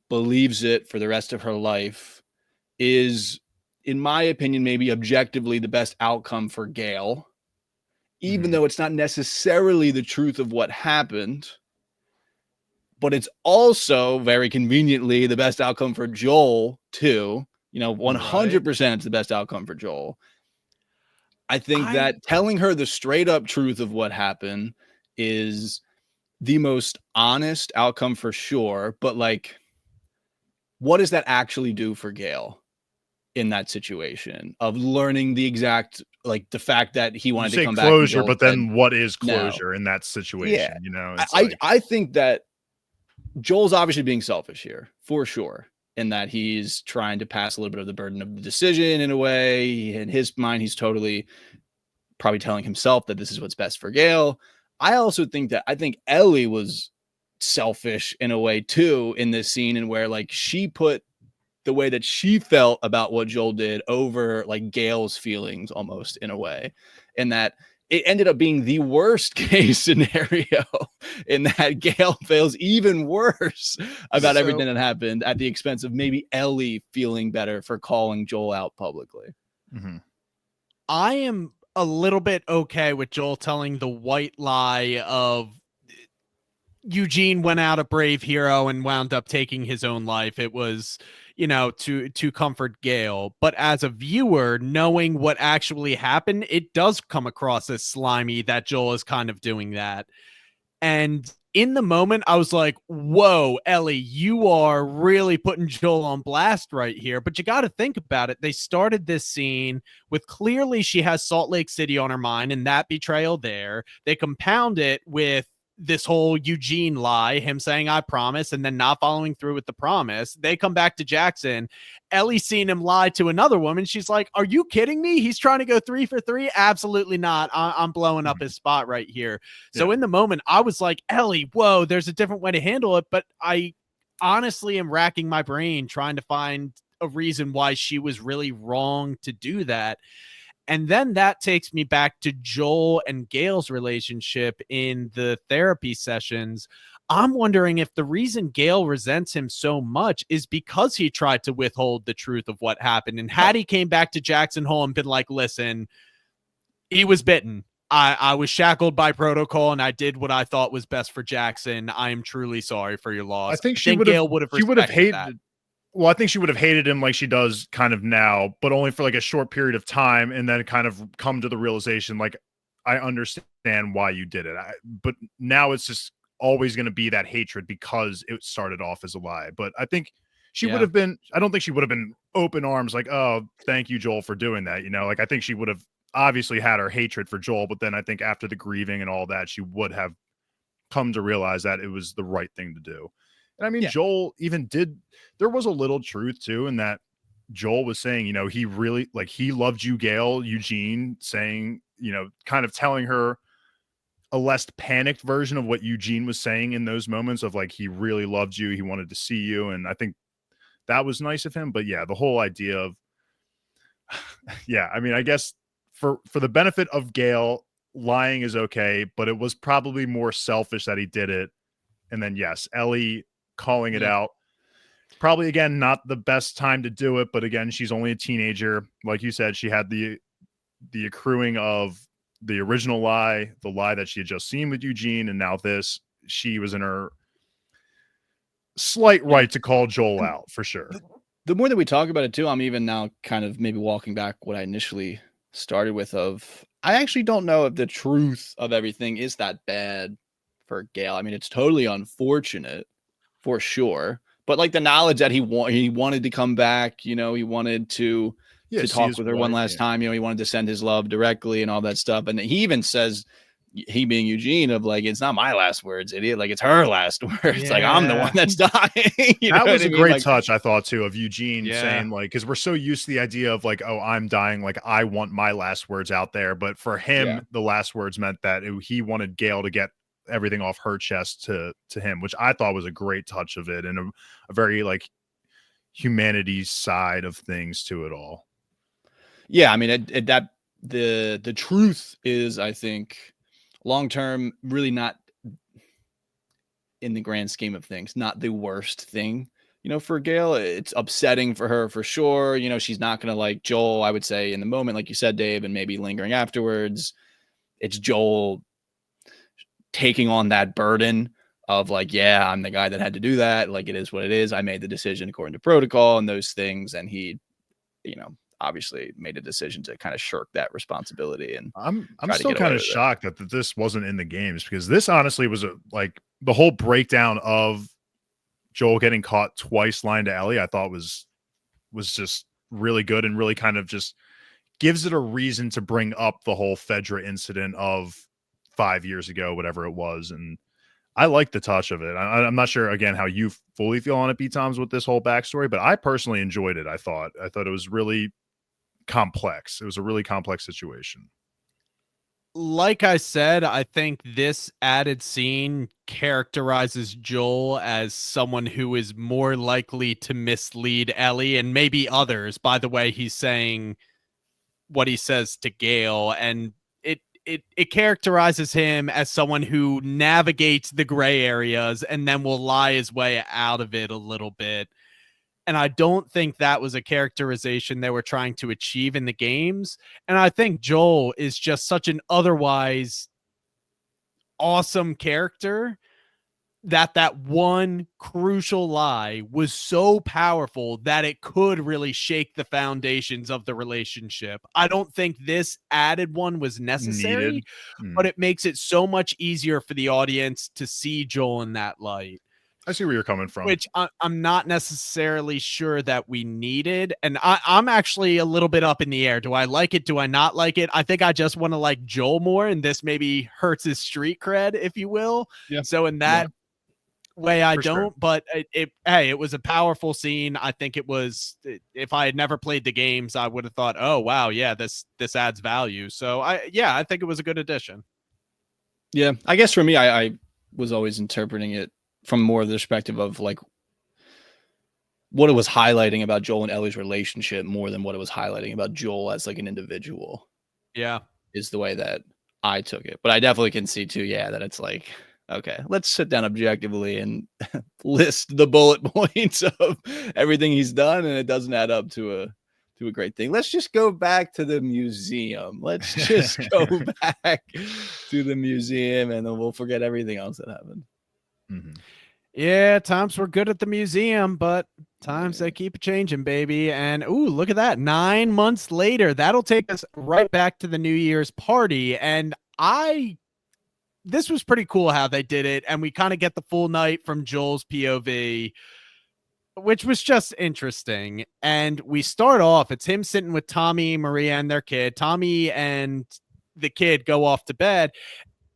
believes it for the rest of her life, is, in my opinion, maybe objectively the best outcome for Gail, even though it's not necessarily the truth of what happened. But it's also very conveniently the best outcome for Joel too. 100% it's the best outcome for Joel. I think that telling her the straight up truth of what happened is the most honest outcome for sure. But like, what does that actually do for Gail in that situation of learning the exact, like the fact that he wanted to come back? Closure, but then what is closure in that situation? Yeah. I think that Joel's obviously being selfish here for sure, in that he's trying to pass a little bit of the burden of the decision in a way. In his mind, he's totally probably telling himself that this is what's best for Gail. I also think Ellie was selfish in a way too in this scene, and where like she put the way that she felt about what Joel did over like Gail's feelings almost in a way, and that it ended up being the worst case scenario in that Gail feels even worse about everything that happened at the expense of maybe Ellie feeling better for calling Joel out publicly. I am a little bit okay with Joel telling the white lie of Eugene went out a brave hero and wound up taking his own life. It was, to comfort Gail. But as a viewer, knowing what actually happened, it does come across as slimy that Joel is kind of doing that. And in the moment, I was like, whoa, Ellie, you are really putting Joel on blast right here. But you got to think about it. They started this scene with clearly she has Salt Lake City on her mind and that betrayal there. They compound it with this whole Eugene lie, him saying, I promise, and then not following through with the promise. They come back to Jackson. Ellie seen him lie to another woman. She's like, are you kidding me? He's trying to go 3 for 3. Absolutely not. I'm blowing up his spot right here. So in the moment, I was like, Ellie, whoa, there's a different way to handle it. But I honestly am racking my brain trying to find a reason why she was really wrong to do that. And then that takes me back to Joel and Gail's relationship in the therapy sessions. I'm wondering if the reason Gail resents him so much is because he tried to withhold the truth of what happened. And had he came back to Jackson Hole and been like, listen, he was bitten. I was shackled by protocol and I did what I thought was best for Jackson. I am truly sorry for your loss. I think Gail would have hated that. Well, I think she would have hated him like she does kind of now, but only for like a short period of time, and then kind of come to the realization, like, I understand why you did it. But now it's just always going to be that hatred because it started off as a lie. But I think she would have been, I don't think she would have been open arms like, oh, thank you, Joel, for doing that. You know, like I think she would have obviously had her hatred for Joel, but then I think after the grieving and all that, she would have come to realize that it was the right thing to do. And I mean, Joel even there was a little truth too, in that Joel was saying, you know, he really, like, he loved you, Gail, Eugene, saying, you know, kind of telling her a less panicked version of what Eugene was saying in those moments of like, he really loved you. He wanted to see you. And I think that was nice of him. But yeah, the whole idea of, yeah, I mean, I guess for the benefit of Gail, lying is okay, but it was probably more selfish that he did it. And then, yes, Ellie calling it out. Probably, again, not the best time to do it, but again, she's only a teenager. Like you said, she had the accruing of the original lie, the lie that she had just seen with Eugene, and now this. She was in her slight right to call Joel out, for sure. The more that we talk about it too, I'm even now kind of maybe walking back what I initially started with of, I actually don't know if the truth of everything is that bad for Gail. I mean, it's totally unfortunate for sure, but like the knowledge that he wanted to come back, you know, he wanted to talk with her one last time, you know, he wanted to send his love directly and all that stuff. And he even says, he being Eugene, of like, it's not my last words, idiot. Like, it's her last words. Like, I'm the one that's dying. That was a great touch, I thought, too, of Eugene saying, like, because we're so used to the idea of like, oh, I'm dying. Like, I want my last words out there. But for him, the last words meant that he wanted Gail to get everything off her chest to him, which I thought was a great touch of it, and a very like humanities side of things to it all. Yeah, I mean, that the truth is, I think, long term, really not, in the grand scheme of things, not the worst thing, you know, for Gail. It's upsetting for her for sure. You know, she's not going to like Joel, I would say, in the moment, like you said, Dave, and maybe lingering afterwards. It's Joel taking on that burden of like, yeah, I'm the guy that had to do that. Like, it is what it is. I made the decision according to protocol and those things. And he, you know, obviously made a decision to kind of shirk that responsibility. And I'm still kind of shocked that this wasn't in the games, because this honestly was like the whole breakdown of Joel getting caught twice lying to Ellie, I thought was just really good, and really kind of just gives it a reason to bring up the whole Fedra incident of 5 years ago, whatever it was. And I like the touch of it. I'm not sure, again, how you fully feel on it, B-Toms, with this whole backstory, but I personally enjoyed it. I thought it was really complex. It was a really complex situation. Like I said, I think this added scene characterizes Joel as someone who is more likely to mislead Ellie and maybe others by the way he's saying what he says to Gail. And it characterizes him as someone who navigates the gray areas and then will lie his way out of it a little bit. And I don't think that was a characterization they were trying to achieve in the games. And I think Joel is just such an otherwise awesome character that one crucial lie was so powerful that it could really shake the foundations of the relationship. I don't think this added one was necessary, but it makes it so much easier for the audience to see Joel in that light. I see where you're coming from. Which I'm not necessarily sure that we needed. And I'm actually a little bit up in the air. Do I like it? Do I not like it? I think I just want to like Joel more, and this maybe hurts his street cred, if you will. Yeah. So in that way, I don't. Sure. But it was a powerful scene. I think it was. If I had never played the games, I would have thought, oh wow, yeah, this adds value. So I think it was a good addition. Yeah, I guess for me, I was always interpreting it from more of the perspective of like, what it was highlighting about Joel and Ellie's relationship more than what it was highlighting about Joel as like an individual. Yeah. Is the way that I took it. But I definitely can see too, yeah, that it's like, okay, let's sit down objectively and list the bullet points of everything he's done, and it doesn't add up to a great thing. Let's just go back to the museum. Let's just go back to the museum, and then we'll forget everything else that happened. Mhm. Yeah, times were good at the museum, but times they keep changing, baby. And ooh, look at that. 9 months later, that'll take us right back to the New Year's party. And this was pretty cool how they did it. And we kind of get the full night from Joel's POV, which was just interesting. And we start off, it's him sitting with Tommy, Maria, and their kid. Tommy and the kid go off to bed.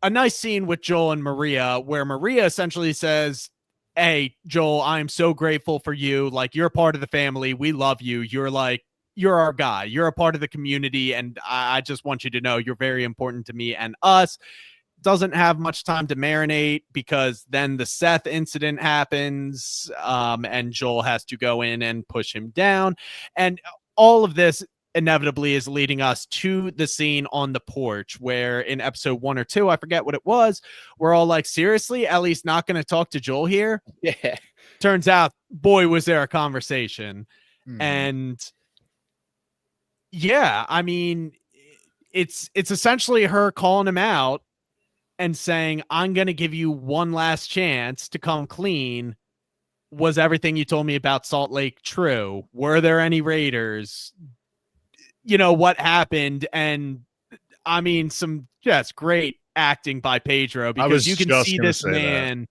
A nice scene with Joel and Maria where Maria essentially says, "Hey, Joel, I'm so grateful for you. Like, you're part of the family. We love you. You're our guy. You're a part of the community. And I just want you to know you're very important to me and us." Doesn't have much time to marinate because then the Seth incident happens, and Joel has to go in and push him down. And all of this inevitably is leading us to the scene on the porch where in episode 1 or 2, I forget what it was, we're all like, seriously, Ellie's not going to talk to Joel here? Yeah. Turns out, boy, was there a conversation. Mhm. And yeah, I mean, it's essentially her calling him out and saying, I'm going to give you one last chance to come clean. Was everything you told me about Salt Lake true? Were there any raiders? You know, what happened? And I mean, some just great acting by Pedro, I was because you can just see gonna this say that. man,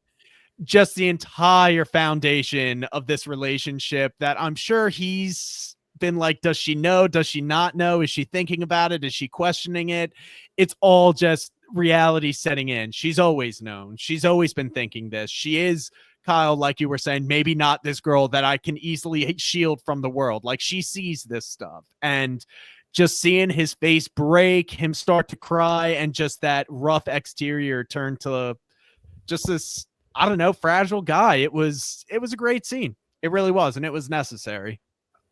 just the entire foundation of this relationship that I'm sure he's been like, does she know? Does she not know? Is she thinking about it? Is she questioning it? It's all just reality setting in. She's always known. She's always been thinking this. She is, Kyle, like you were saying, maybe not this girl that I can easily shield from the world. Like, she sees this stuff, and just seeing his face break, him start to cry, and just that rough exterior turn to just this, I don't know, fragile guy. It was a great scene. It really was, and it was necessary.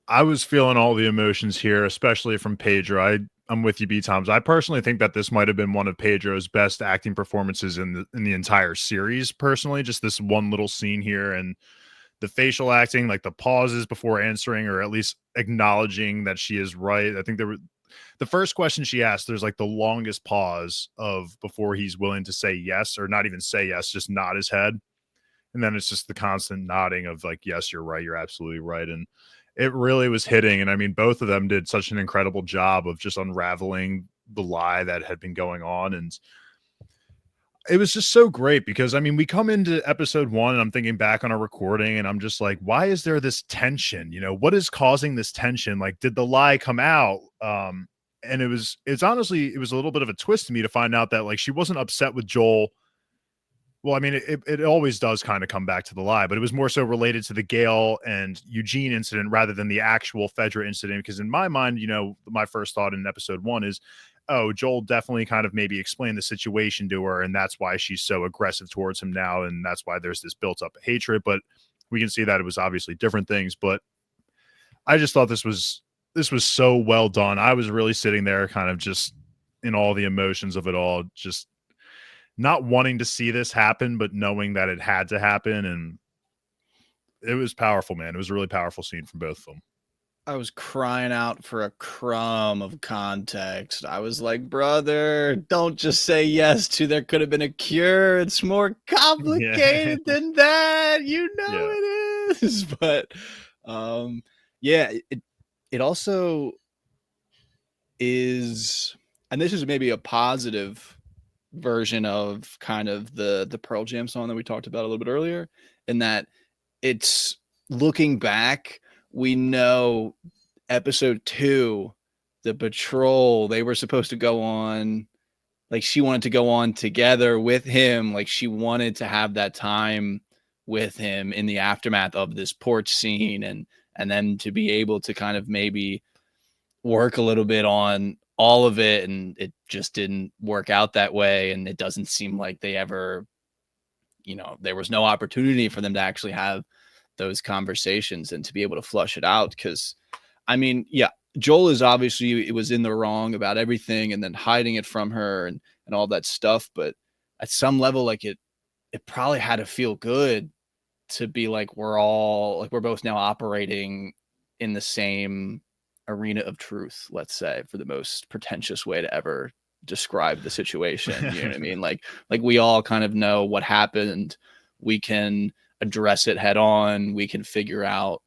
I was feeling all the emotions here, especially from Pedro. I'm with you, B Toms. I personally think that this might have been one of Pedro's best acting performances in the entire series. Personally, just this one little scene here, and the facial acting, like the pauses before answering, or at least acknowledging that she is right. I think the first question she asked, there's like the longest pause of before he's willing to say yes, or not even say yes, just nod his head. And then it's just the constant nodding of like, yes, you're right. You're absolutely right. And it really was hitting. And I mean, both of them did such an incredible job of just unraveling the lie that had been going on. And it was just so great because I mean, we come into episode 1 and I'm thinking back on our recording and I'm just like, why is there this tension? You know, what is causing this tension? Like, did the lie come out? And it's honestly, it was a little bit of a twist to me to find out that like she wasn't upset with Joel. Well, I mean, it always does kind of come back to the lie, but it was more so related to the Gale and Eugene incident rather than the actual Fedra incident. Because in my mind, you know, my first thought in episode 1 is, oh, Joel definitely kind of maybe explained the situation to her, and that's why she's so aggressive towards him now, and that's why there's this built up hatred. But we can see that it was obviously different things. But I just thought this was so well done. I was really sitting there kind of just in all the emotions of it all, just not wanting to see this happen, but knowing that it had to happen. And it was powerful, man. It was a really powerful scene from both of them. I was crying out for a crumb of context. I was like, brother, don't just say yes to there could have been a cure. It's more complicated than that. You know it is. But yeah, it also is, and this is maybe a positive version of kind of the Pearl Jam song that we talked about a little bit earlier, in that it's looking back, we know episode 2, the patrol, they were supposed to go on, like she wanted to go on together with him, like she wanted to have that time with him in the aftermath of this porch scene, and then to be able to kind of maybe work a little bit on all of it, and it just didn't work out that way, and it doesn't seem like they ever, you know, there was no opportunity for them to actually have those conversations and to be able to flush it out. Because I mean, yeah, Joel is obviously, it was in the wrong about everything and then hiding it from her and all that stuff. But at some level, like it probably had to feel good to be like, we're both now operating in the same arena of truth, let's say, for the most pretentious way to ever describe the situation. You know what I mean? Like we all kind of know what happened. We can address it head on. We can figure out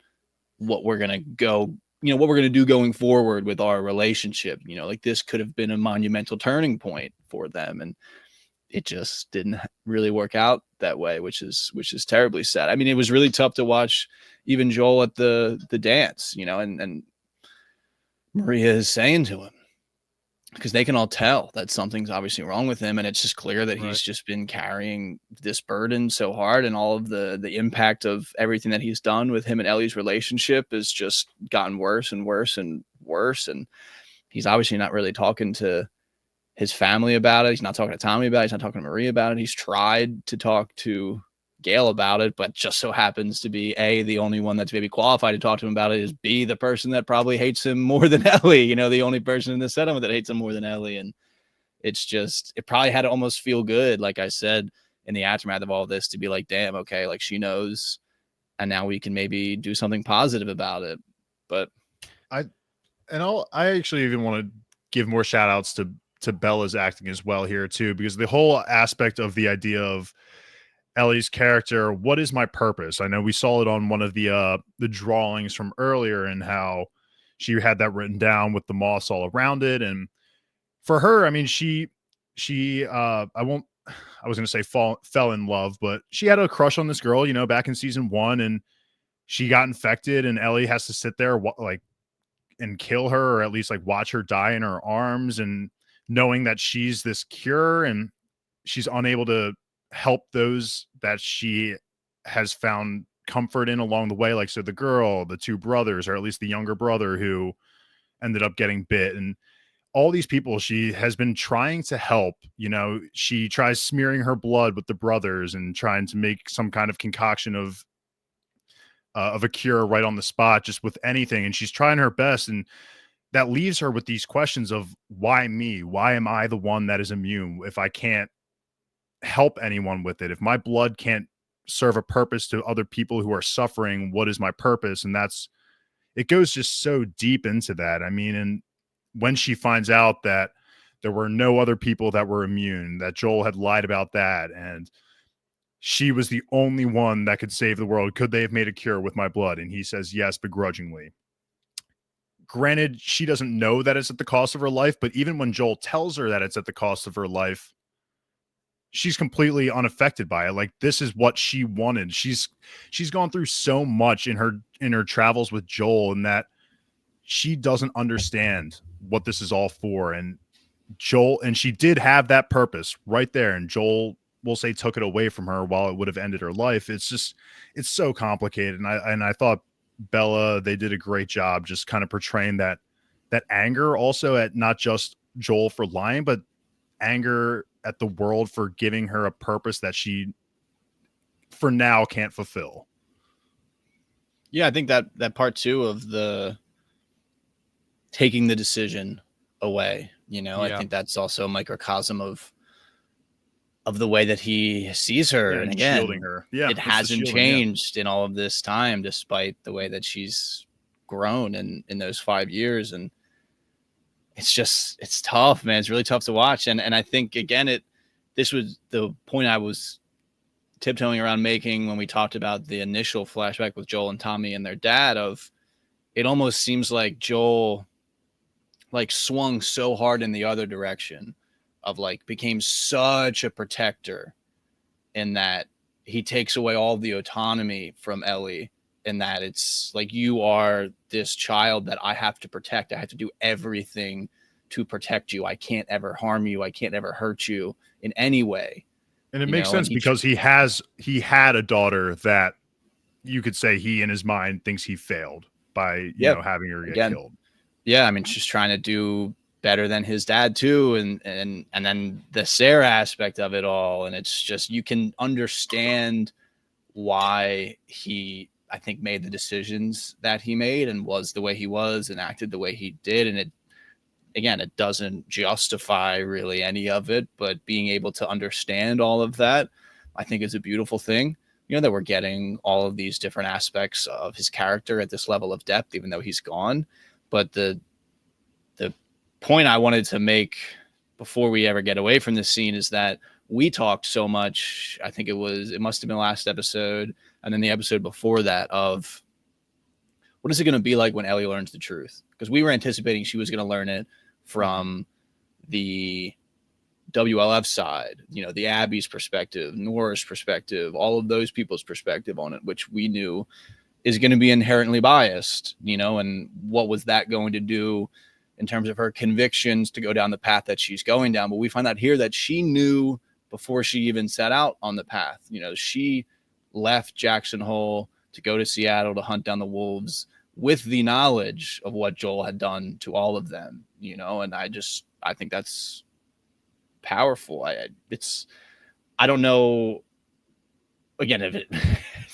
what we're going to go, what we're going to do going forward with our relationship. Like this could have been a monumental turning point for them. And it just didn't really work out that way, which is terribly sad. I mean, it was really tough to watch even Joel at the dance, and Maria is saying to him, because they can all tell that something's obviously wrong with him. And it's just clear that he's just been carrying this burden so hard, and all of the impact of everything that he's done with him and Ellie's relationship has just gotten worse and worse and worse. And he's obviously not really talking to his family about it. He's not talking to Tommy about it. He's not talking to Maria about it. He's tried to talk to Gail about it, but just so happens to be A, the only one that's maybe qualified to talk to him about it, is B, the person that probably hates him more than Ellie, the only person in the settlement that hates him more than Ellie. And it's just, it probably had to almost feel good, like I said, in the aftermath of all this, to be like, damn, okay, like she knows, and now we can maybe do something positive about it. But I actually even want to give more shout outs to Bella's acting as well here too, because the whole aspect of the idea of Ellie's character, what is my purpose? I know we saw it on one of the drawings from earlier, and how she had that written down with the moss all around it. And for her, I mean, she I was going to say fell in love, but she had a crush on this girl, back in season 1, and she got infected, and Ellie has to sit there and kill her, or at least like watch her die in her arms, and knowing that she's this cure and she's unable to help those that she has found comfort in along the way. Like, so the girl, the 2 brothers, or at least the younger brother who ended up getting bit, and all these people she has been trying to help. She tries smearing her blood with the brothers and trying to make some kind of concoction of a cure right on the spot, just with anything. And she's trying her best. And that leaves her with these questions of, why me? Why am I the one that is immune? If I can't help anyone with it, if my blood can't serve a purpose to other people who are suffering, what is my purpose? And it goes just so deep into that. I mean, and when she finds out that there were no other people that were immune, that Joel had lied about that, and she was the only one that could save the world, could they have made a cure with my blood? And he says yes, begrudgingly. Granted, she doesn't know that it's at the cost of her life, but even when Joel tells her that it's at the cost of her life, she's completely unaffected by it. Like, this is what she wanted. She's gone through so much in her travels with Joel, and that she doesn't understand what this is all for. And she did have that purpose right there, and Joel, we'll say, took it away from her while it would have ended her life. It's so complicated. And I thought Bella, they did a great job just kind of portraying that anger also at not just Joel for lying, but anger at the world for giving her a purpose that she for now can't fulfill. Yeah, I think that part too of the taking the decision away, I think that's also a microcosm of the way that he sees her. Yeah, and again, shielding her. Yeah, it hasn't changed in all of this time, despite the way that she's grown in those 5 years. And it's tough, man. It's really tough to watch. And I think, again, this was the point I was tiptoeing around making when we talked about the initial flashback with Joel and Tommy and their dad, of it almost seems like Joel like swung so hard in the other direction, of like became such a protector, in that he takes away all the autonomy from Ellie, in that it's like, you are this child that I have to protect. I have to do everything to protect you. I can't ever harm you. I can't ever hurt you in any way. And it makes sense, because he had a daughter that you could say he in his mind thinks he failed by having her get killed. Yeah, I mean, just trying to do better than his dad too, and then the Sarah aspect of it all, and it's just, you can understand why he I think, made the decisions that he made and was the way he was and acted the way he did. And it doesn't justify really any of it, but being able to understand all of that, I think, is a beautiful thing. That we're getting all of these different aspects of his character at this level of depth, even though he's gone. But the point I wanted to make before we ever get away from this scene is that we talked so much. I think it must have been last episode and then the episode before that of what is it going to be like when Ellie learns the truth? Because we were anticipating she was going to learn it from the WLF side, the Abby's perspective, Nora's perspective, all of those people's perspective on it, which we knew is going to be inherently biased, and what was that going to do in terms of her convictions to go down the path that she's going down. But we find out here that she knew before she even set out on the path. She left Jackson Hole to go to Seattle to hunt down the wolves with the knowledge of what Joel had done to all of them, and I think that's powerful. I don't know, again, if it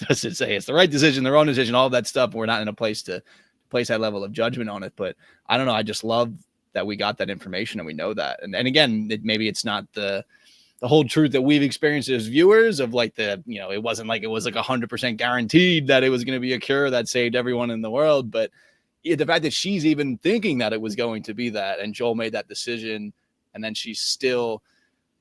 doesn't say it's the right decision, the wrong decision, all of that stuff. We're not in a place to place that level of judgment on it, but I don't know. I just love that we got that information and we know that. And again, maybe it's not the whole truth that we've experienced as viewers of like it wasn't like it was like 100% guaranteed that it was going to be a cure that saved everyone in the world. But the fact that she's even thinking that it was going to be that, and Joel made that decision, and then she's still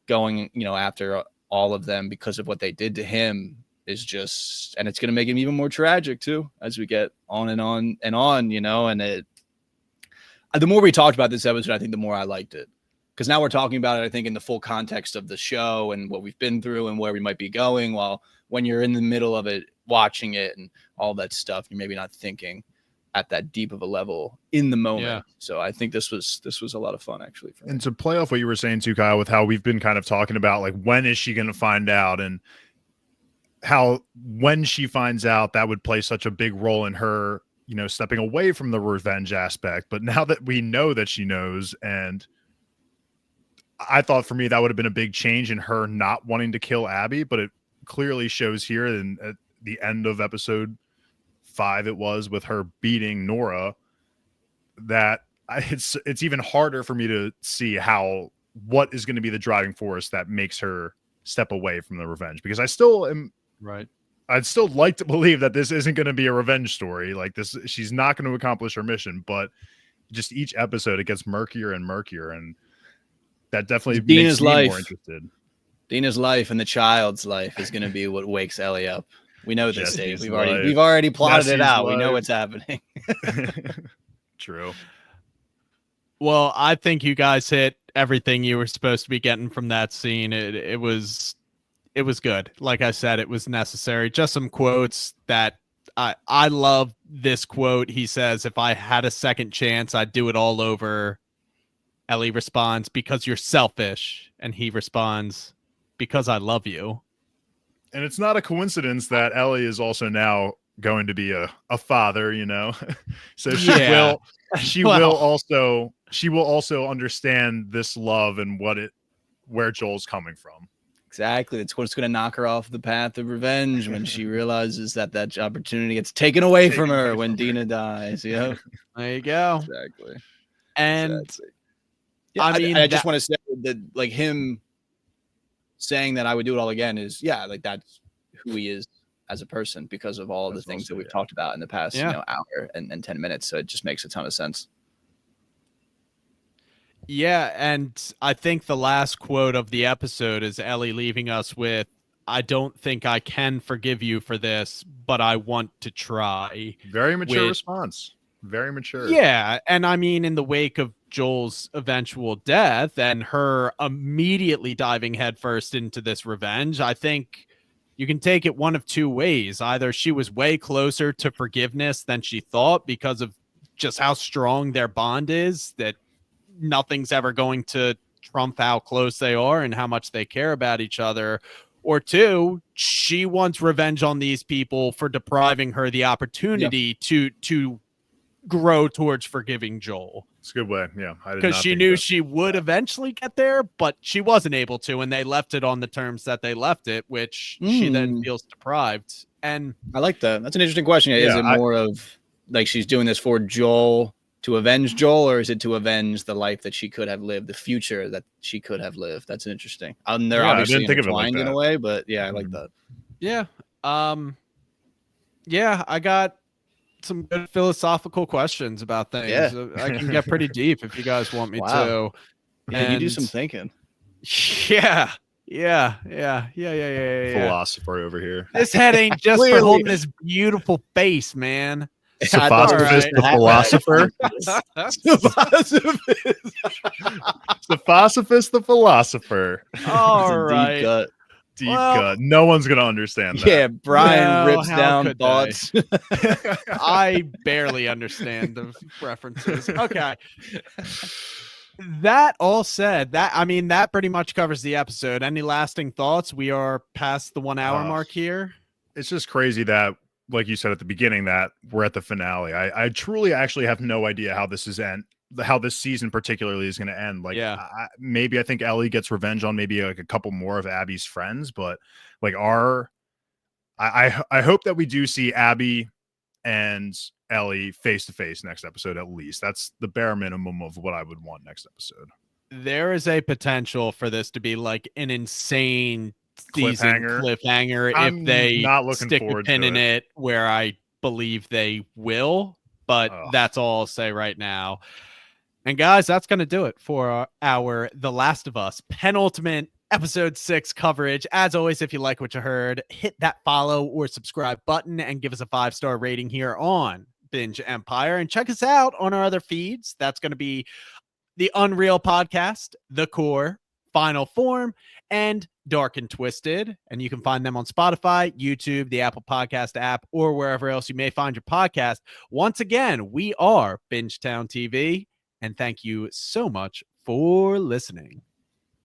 going, after all of them because of what they did to him, is just, and it's going to make him even more tragic too, as we get on and on and on, and the more we talked about this episode, I think the more I liked it, because now we're talking about it, I think, in the full context of the show and what we've been through and where we might be going. While when you're in the middle of it, watching it and all that stuff, you're maybe not thinking at that deep of a level in the moment. Yeah. So I think this was a lot of fun, actually. For me. And to play off what you were saying too, Kyle, with how we've been kind of talking about, like, when is she going to find out, and how when she finds out, that would play such a big role in her, stepping away from the revenge aspect. But now that we know that she knows, and I thought for me that would have been a big change in her not wanting to kill Abby, but it clearly shows here in at the end of episode 5, it was, with her beating Nora, that it's even harder for me to see what is going to be the driving force that makes her step away from the revenge, because I still am right. I'd still like to believe that this isn't going to be a revenge story. Like this, she's not going to accomplish her mission, but just each episode it gets murkier and murkier, and that definitely makes me more interested. Dina's life and the child's life is going to be what wakes Ellie up. We know this, Dave. We've already plotted it out. We know what's happening. True. Well, I think you guys hit everything you were supposed to be getting from that scene. It was good. Like I said, it was necessary. Just some quotes that I love this quote. He says, "If I had a second chance, I'd do it all over." Ellie responds, "Because you're selfish." And he responds, "Because I love you." And it's not a coincidence that Ellie is also now going to be a father, so she will also understand this love and where Joel's coming from. Exactly. That's what's going to knock her off the path of revenge when she realizes that opportunity gets taken away from her when Dina dies. Yep. There you go. Exactly. And exactly. Yeah, I just want to say that, like, him saying that I would do it all again is, like, that's who he is as a person because of all the things that we've talked about in the past hour and 10 minutes. So it just makes a ton of sense. Yeah, and I think the last quote of the episode is Ellie leaving us with, "I don't think I can forgive you for this, but I want to try." Very mature response. Very mature. Yeah, and I mean, in the wake of Joel's eventual death and her immediately diving headfirst into this revenge, I think you can take it one of two ways. Either she was way closer to forgiveness than she thought because of just how strong their bond is, that nothing's ever going to trump how close they are and how much they care about each other. Or two, she wants revenge on these people for depriving her the opportunity to grow towards forgiving Joel. It's a good way. Yeah. Because she knew she would eventually get there, but she wasn't able to, and they left it on the terms that they left it, which she then feels deprived And I like that. That's an interesting question. Is Yeah, it more of like she's doing this for Joel to avenge Joel, or is it to avenge the life that she could have lived, the future that she could have lived? That's interesting. They're Yeah, I obviously didn't think of it like intertwined in a that. way, but yeah, I like Mhm. that. yeah. Yeah, I got some good philosophical questions about Yeah. things. I can get pretty deep if you guys want me Wow. to. Yeah, you do And some thinking. Yeah. Philosopher over here. This head ain't just for Clearly. holding this beautiful face, man. Sophosophists, Alright. the philosopher. Sophosophists, the philosopher. All It's a deep right. cut. Deep Well, cut. No one's gonna understand that. Yeah, Brian No, rips how down could they? thoughts. I barely understand the references. Okay. That all said, that pretty much covers the episode. Any lasting thoughts? We are past the 1 hour mark here. It's just crazy that, like you said at the beginning, that we're at the finale. I truly actually have no idea how this how this season particularly is going to end. Like, Yeah. maybe I think Ellie gets revenge on maybe like a couple more of Abby's friends, but like I hope that we do see Abby and Ellie face to face next episode. At least that's the bare minimum of what I would want next episode. There is a potential for this to be like an insane season cliffhanger I'm if they not looking stick a forward pin to in it, where I believe they will. But that's all I'll say right now. And guys, that's going to do it for our The Last of Us penultimate episode 6 coverage. As always, if you like what you heard, hit that follow or subscribe button and give us a 5-star rating here on Binge Empire. And check us out on our other feeds. That's going to be the Unreal Podcast, The Core, Final Form, and Dark and Twisted. And you can find them on Spotify, YouTube, the Apple Podcast app, or wherever else you may find your podcast. Once again, we are Bingetown TV. And thank you so much for listening.